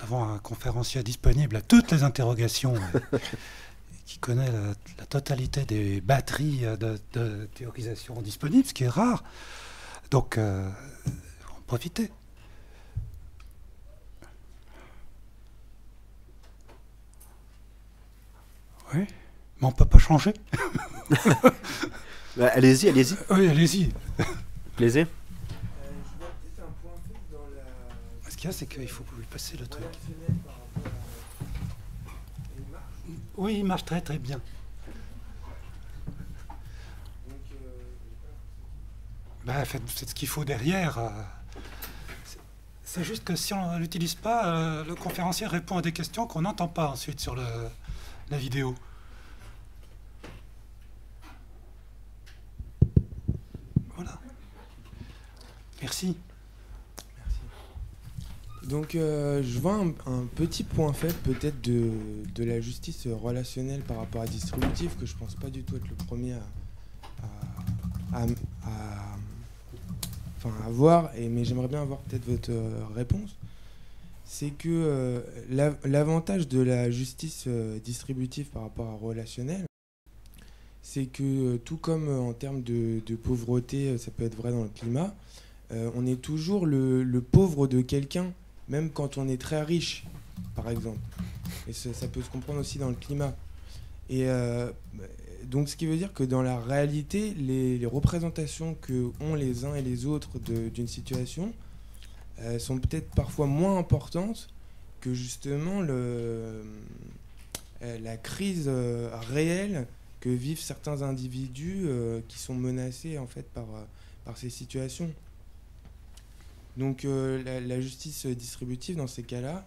[SPEAKER 1] avoir un conférencier disponible à toutes les interrogations, qui connaît la totalité des batteries de théorisation disponibles, ce qui est rare. Donc, en profitez. Oui, mais on ne peut pas changer.
[SPEAKER 2] Allez-y.
[SPEAKER 1] Oui, allez-y.
[SPEAKER 2] Plaisir.
[SPEAKER 4] Je vois peut-être un point faible dans la...
[SPEAKER 1] Ce qu'il y a, c'est qu'il faut lui passer le truc.
[SPEAKER 4] relationnel par rapport à... Il marche.
[SPEAKER 1] Oui, il marche très très bien.
[SPEAKER 4] Donc,
[SPEAKER 1] Faites ce qu'il faut derrière. C'est juste que si on ne l'utilise pas, le conférencier répond à des questions qu'on n'entend pas ensuite sur la vidéo. Voilà. Merci.
[SPEAKER 4] Donc je vois un petit point faible peut-être de la justice relationnelle par rapport à distributif, que je pense pas du tout être le premier à voir, mais j'aimerais bien avoir peut-être votre réponse. C'est que l'avantage de la justice distributive par rapport à relationnelle, c'est que tout comme en termes de pauvreté, ça peut être vrai dans le climat, on est toujours le pauvre de quelqu'un, même quand on est très riche, par exemple. Et ça peut se comprendre aussi dans le climat. Et donc ce qui veut dire que dans la réalité, les représentations que ont les uns et les autres d'une situation sont peut-être parfois moins importantes que justement la crise réelle que vivent certains individus qui sont menacés en fait par ces situations. Donc la justice distributive dans ces cas-là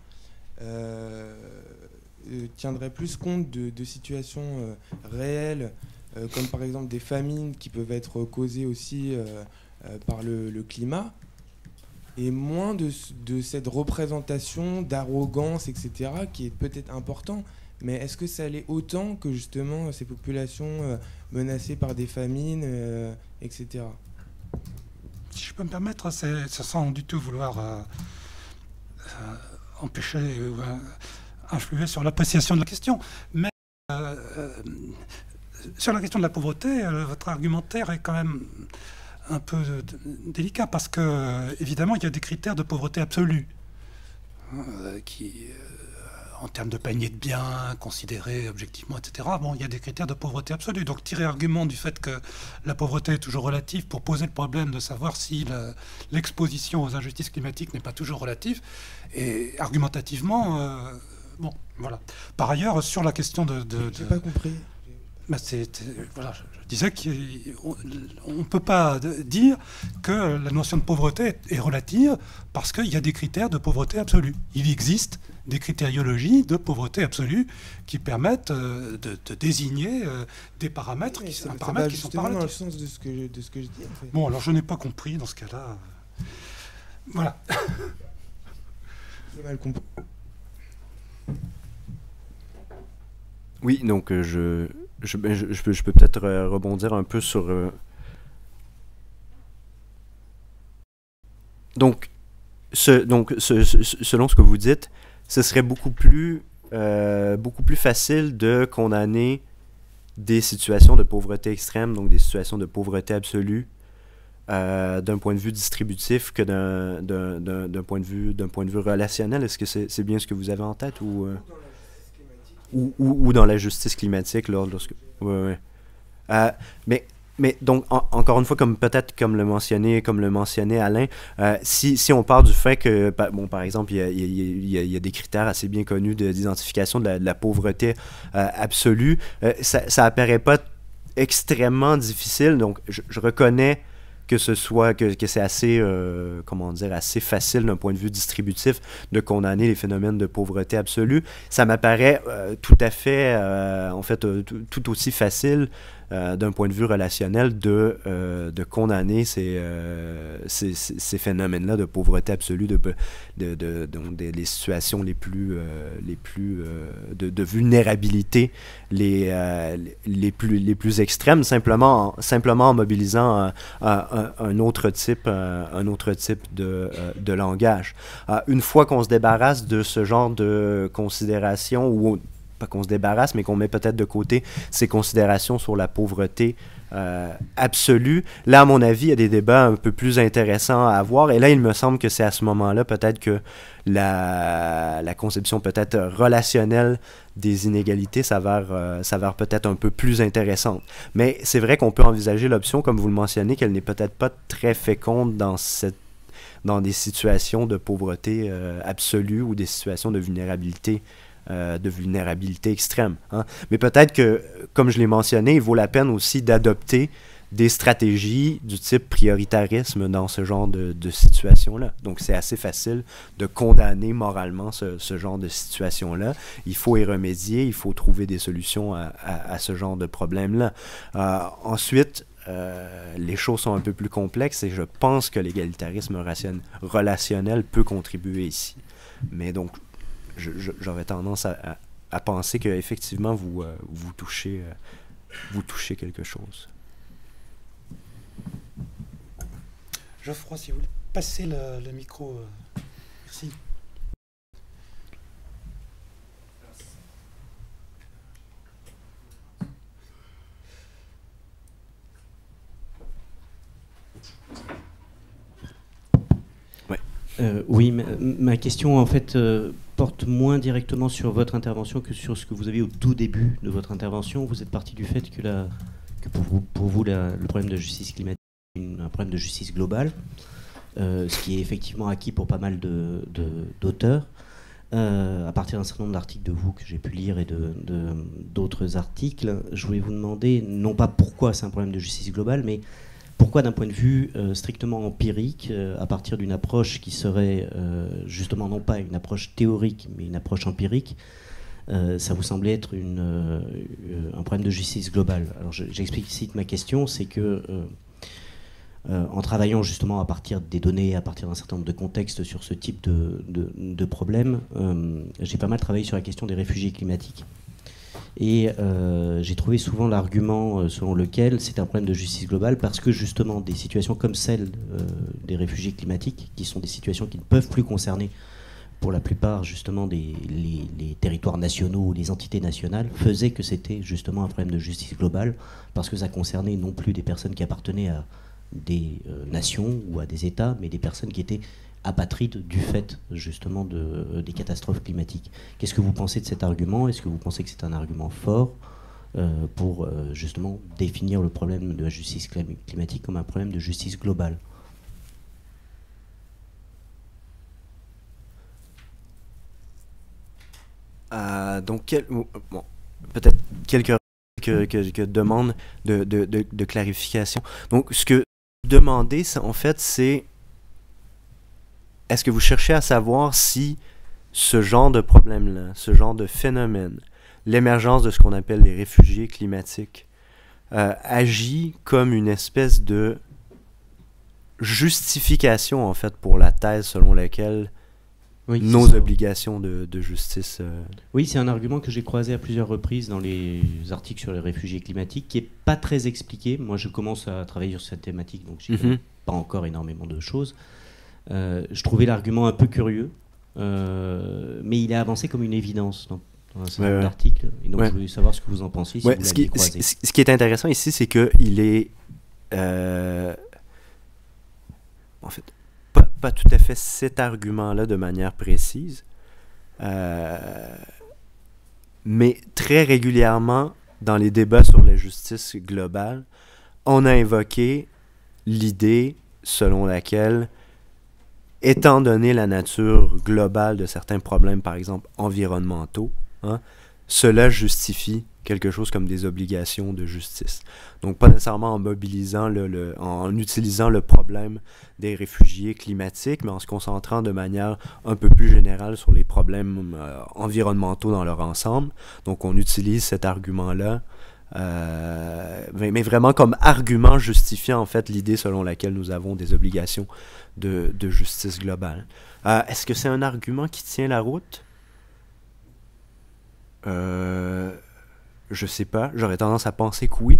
[SPEAKER 4] tiendrait plus compte de situations réelles, comme par exemple des famines qui peuvent être causées aussi par le climat, et moins de cette représentation d'arrogance, etc., qui est peut-être important. Mais est-ce que ça l'est autant que justement ces populations menacées par des famines, etc.
[SPEAKER 1] Si je peux me permettre, sans du tout vouloir empêcher ou influer sur l'appréciation de la question, mais sur la question de la pauvreté, votre argumentaire est quand même un peu délicat, parce que évidemment il y a des critères de pauvreté absolue qui, en termes de panier de biens considérés objectivement, etc., il y a des critères de pauvreté absolue. Donc tirer argument du fait que la pauvreté est toujours relative pour poser le problème de savoir si l'exposition aux injustices climatiques n'est pas toujours relative, et argumentativement, voilà. Par ailleurs, sur la question
[SPEAKER 4] J'ai pas compris.
[SPEAKER 1] Bah, voilà, je disais qu'on ne peut pas dire que la notion de pauvreté est relative parce qu'il y a des critères de pauvreté absolue. Il existe des critériologies de pauvreté absolue qui permettent de désigner des paramètres qui sont relatifs.
[SPEAKER 4] Dans le sens de ce que je dis. En fait.
[SPEAKER 1] Bon, alors je n'ai pas compris dans ce cas-là. Voilà.
[SPEAKER 4] J'ai mal compris.
[SPEAKER 2] Oui, donc je peux peut-être rebondir un peu sur... Donc, selon ce que vous dites, ce serait beaucoup plus facile de condamner des situations de pauvreté extrême, donc des situations de pauvreté absolue, d'un point de vue distributif que d'un point de vue relationnel. Est-ce que c'est bien ce que vous avez en tête ou dans la justice climatique lorsque ouais. Mais donc encore une fois, peut-être comme le mentionnait Alain, si on part du fait que par exemple il y a des critères assez bien connus d'identification de la pauvreté absolue, ça apparaît pas extrêmement difficile. Donc je reconnais que c'est assez assez facile d'un point de vue distributif de condamner les phénomènes de pauvreté absolue. Ça m'apparaît tout à fait tout aussi facile d'un point de vue relationnel de condamner ces phénomènes-là de pauvreté absolue, des situations les plus de vulnérabilité les plus extrêmes, simplement en mobilisant un autre type de langage. Une fois qu'on se débarrasse de ce genre de considération, ou pas qu'on se débarrasse, mais qu'on met peut-être de côté ces considérations sur la pauvreté absolue, là, à mon avis, il y a des débats un peu plus intéressants à avoir, et là, il me semble que c'est à ce moment-là peut-être que la conception peut-être relationnelle des inégalités s'avère peut-être un peu plus intéressante. Mais c'est vrai qu'on peut envisager l'option, comme vous le mentionnez, qu'elle n'est peut-être pas très féconde dans des situations de pauvreté absolue ou des situations de vulnérabilité extrême. Hein. Mais peut-être que, comme je l'ai mentionné, il vaut la peine aussi d'adopter des stratégies du type prioritarisme dans ce genre de situation-là. Donc, c'est assez facile de condamner moralement ce genre de situation-là. Il faut y remédier, il faut trouver des solutions à ce genre de problème-là. Ensuite, les choses sont un peu plus complexes et je pense que l'égalitarisme relationnel peut contribuer ici. Mais donc, j'aurais tendance à penser qu'effectivement, vous touchez quelque chose.
[SPEAKER 1] Geoffroy, si vous voulez passer le micro. Merci.
[SPEAKER 5] Oui, ma question en fait porte moins directement sur votre intervention que sur ce que vous avez au tout début de votre intervention. Vous êtes parti du fait que pour vous le problème de justice climatique est un problème de justice globale, ce qui est effectivement acquis pour pas mal d'auteurs. À partir d'un certain nombre d'articles de vous que j'ai pu lire et d'autres articles, je voulais vous demander non pas pourquoi c'est un problème de justice globale, mais pourquoi, d'un point de vue strictement empirique, à partir d'une approche qui serait justement non pas une approche théorique, mais une approche empirique, ça vous semblait être un problème de justice globale. Alors j'explicite ma question, c'est que en travaillant justement à partir des données, à partir d'un certain nombre de contextes sur ce type de problème, j'ai pas mal travaillé sur la question des réfugiés climatiques. Et j'ai trouvé souvent l'argument selon lequel c'est un problème de justice globale parce que justement des situations comme celle des réfugiés climatiques, qui sont des situations qui ne peuvent plus concerner pour la plupart justement les territoires nationaux ou les entités nationales, faisaient que c'était justement un problème de justice globale parce que ça concernait non plus des personnes qui appartenaient à des nations ou à des États, mais des personnes qui étaient apatrides du fait justement des catastrophes climatiques. Qu'est-ce que vous pensez de cet argument? Est-ce que vous pensez que c'est un argument fort pour justement définir le problème de la justice climatique comme un problème de justice globale?
[SPEAKER 2] Donc, peut-être quelques que demande de clarification. Donc, ce que vous demandez, en fait, c'est est-ce que vous cherchez à savoir si ce genre de problème-là, ce genre de phénomène, l'émergence de ce qu'on appelle les réfugiés climatiques, agit comme une espèce de justification, en fait, pour la thèse selon laquelle nos obligations de justice...
[SPEAKER 5] Oui, c'est un argument que j'ai croisé à plusieurs reprises dans les articles sur les réfugiés climatiques, qui n'est pas très expliqué. Moi, je commence à travailler sur cette thématique, donc je ne connais pas encore énormément de choses. Je trouvais l'argument un peu curieux, mais il est avancé comme une évidence dans un certain nombre d'articles. Et donc, je voulais savoir ce que vous en pensiez, si vous l'aviez croisé.
[SPEAKER 2] Ce qui est intéressant ici, c'est qu'il est... en fait... pas tout à fait cet argument-là de manière précise, mais très régulièrement, dans les débats sur la justice globale, on a invoqué l'idée selon laquelle, étant donné la nature globale de certains problèmes, par exemple environnementaux, cela justifie quelque chose comme des obligations de justice. Donc, pas nécessairement en mobilisant, en utilisant le problème des réfugiés climatiques, mais en se concentrant de manière un peu plus générale sur les problèmes environnementaux dans leur ensemble. Donc, on utilise cet argument-là, mais vraiment comme argument justifiant, en fait, l'idée selon laquelle nous avons des obligations de justice globale. Est-ce que c'est un argument qui tient la route? Je sais pas, j'aurais tendance à penser que oui.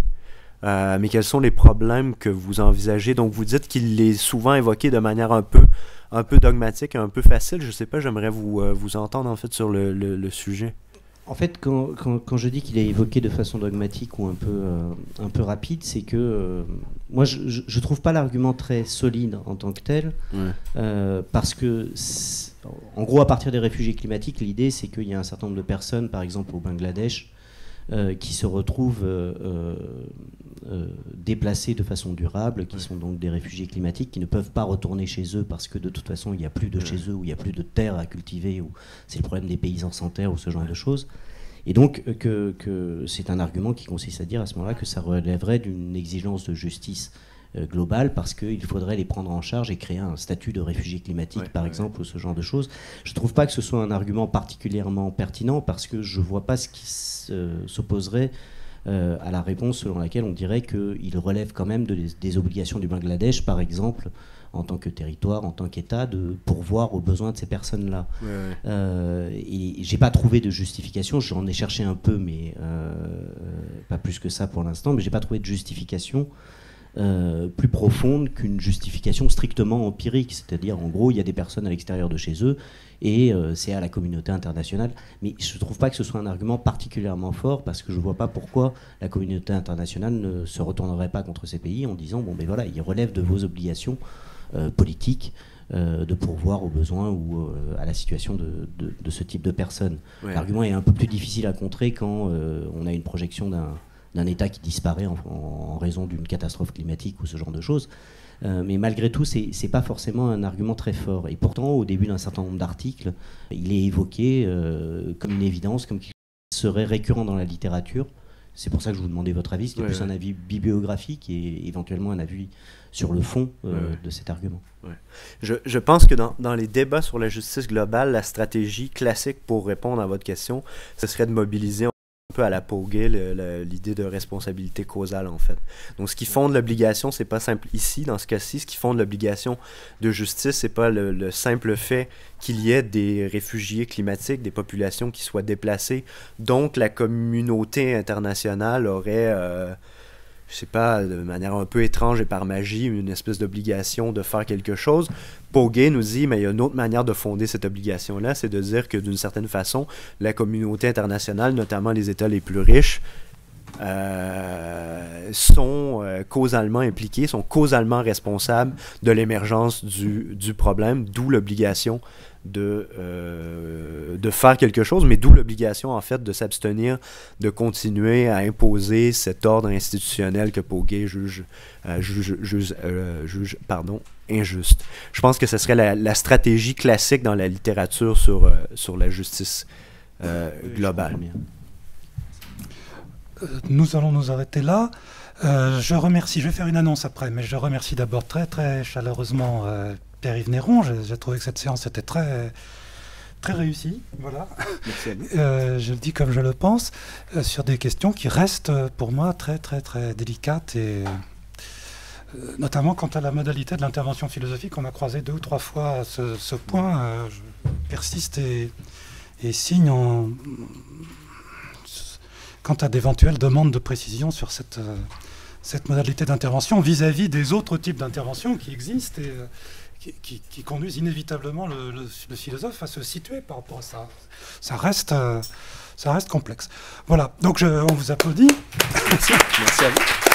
[SPEAKER 2] Mais quels sont les problèmes que vous envisagez? Donc vous dites qu'il est souvent évoqué de manière un peu dogmatique, un peu facile. Je sais pas, j'aimerais vous entendre en fait sur le sujet.
[SPEAKER 5] En fait, quand je dis qu'il est évoqué de façon dogmatique ou un peu rapide, c'est que moi je trouve pas l'argument très solide en tant que tel, parce que en gros, à partir des réfugiés climatiques, l'idée c'est qu'il y a un certain nombre de personnes, par exemple au Bangladesh, qui se retrouvent déplacés de façon durable, qui sont donc des réfugiés climatiques, qui ne peuvent pas retourner chez eux parce que de toute façon il n'y a plus de chez eux, ou il n'y a plus de terre à cultiver, ou c'est le problème des paysans sans terre, ou ce genre de choses. Et donc que c'est un argument qui consiste à dire à ce moment-là que ça relèverait d'une exigence de justice globale, parce qu'il faudrait les prendre en charge et créer un statut de réfugié climatique, par exemple, ou ce genre de choses. Je ne trouve pas que ce soit un argument particulièrement pertinent, parce que je ne vois pas ce qui s'opposerait à la réponse selon laquelle on dirait qu'il relève quand même des obligations du Bangladesh, par exemple, en tant que territoire, en tant qu'État, de pourvoir aux besoins de ces personnes-là. Et j'ai pas trouvé de justification, j'en ai cherché un peu, mais pas plus que ça pour l'instant, mais j'ai pas trouvé de justification plus profonde qu'une justification strictement empirique, c'est-à-dire en gros il y a des personnes à l'extérieur de chez eux et c'est à la communauté internationale. Mais je ne trouve pas que ce soit un argument particulièrement fort, parce que je ne vois pas pourquoi la communauté internationale ne se retournerait pas contre ces pays en disant bon ben voilà, ils relèvent de vos obligations politiques de pourvoir aux besoins ou à la situation de ce type de personnes. L'argument est un peu plus difficile à contrer quand on a une projection d'un État qui disparaît en raison d'une catastrophe climatique ou ce genre de choses. Mais malgré tout, c'est pas forcément un argument très fort. Et pourtant, au début d'un certain nombre d'articles, il est évoqué comme une évidence, comme quelque chose qui serait récurrent dans la littérature. C'est pour ça que je vous demandais votre avis. C'était plus un avis bibliographique et éventuellement un avis sur le fond de cet argument.
[SPEAKER 2] Je pense que dans les débats sur la justice globale, la stratégie classique pour répondre à votre question, ce serait de mobiliser un peu à la Pauguet l'idée de responsabilité causale, en fait. Donc ce qui fonde l'obligation, c'est pas simple ici, dans ce cas-ci, ce qui fonde l'obligation de justice, c'est pas le simple fait qu'il y ait des réfugiés climatiques, des populations qui soient déplacées, donc la communauté internationale aurait je sais pas, de manière un peu étrange et par magie, une espèce d'obligation de faire quelque chose. Pauguet nous dit, mais il y a une autre manière de fonder cette obligation-là, c'est de dire que d'une certaine façon, la communauté internationale, notamment les États les plus riches, sont causalement impliqués, sont causalement responsables de l'émergence du problème, d'où l'obligation de faire quelque chose, mais d'où l'obligation en fait de s'abstenir de continuer à imposer cet ordre institutionnel que Pauguet juge injuste. Je pense que ce serait la stratégie classique dans la littérature sur la justice globale.
[SPEAKER 1] nous allons nous arrêter là. Je remercie, je vais faire une annonce après, mais je remercie d'abord très très chaleureusement Pierre-Yves Néron. J'ai trouvé que cette séance était très réussie. Voilà.
[SPEAKER 2] Merci à vous.
[SPEAKER 1] Je le dis comme je le pense, sur des questions qui restent pour moi très très très délicates, et notamment quant à la modalité de l'intervention philosophique. On a croisé 2 ou 3 fois ce point. Je persiste et signe quant à d'éventuelles demandes de précision sur cette modalité d'intervention vis-à-vis des autres types d'interventions qui existent et qui conduisent inévitablement le philosophe à se situer par rapport à ça. Ça reste complexe. Voilà, donc on vous applaudit.
[SPEAKER 2] Merci à vous.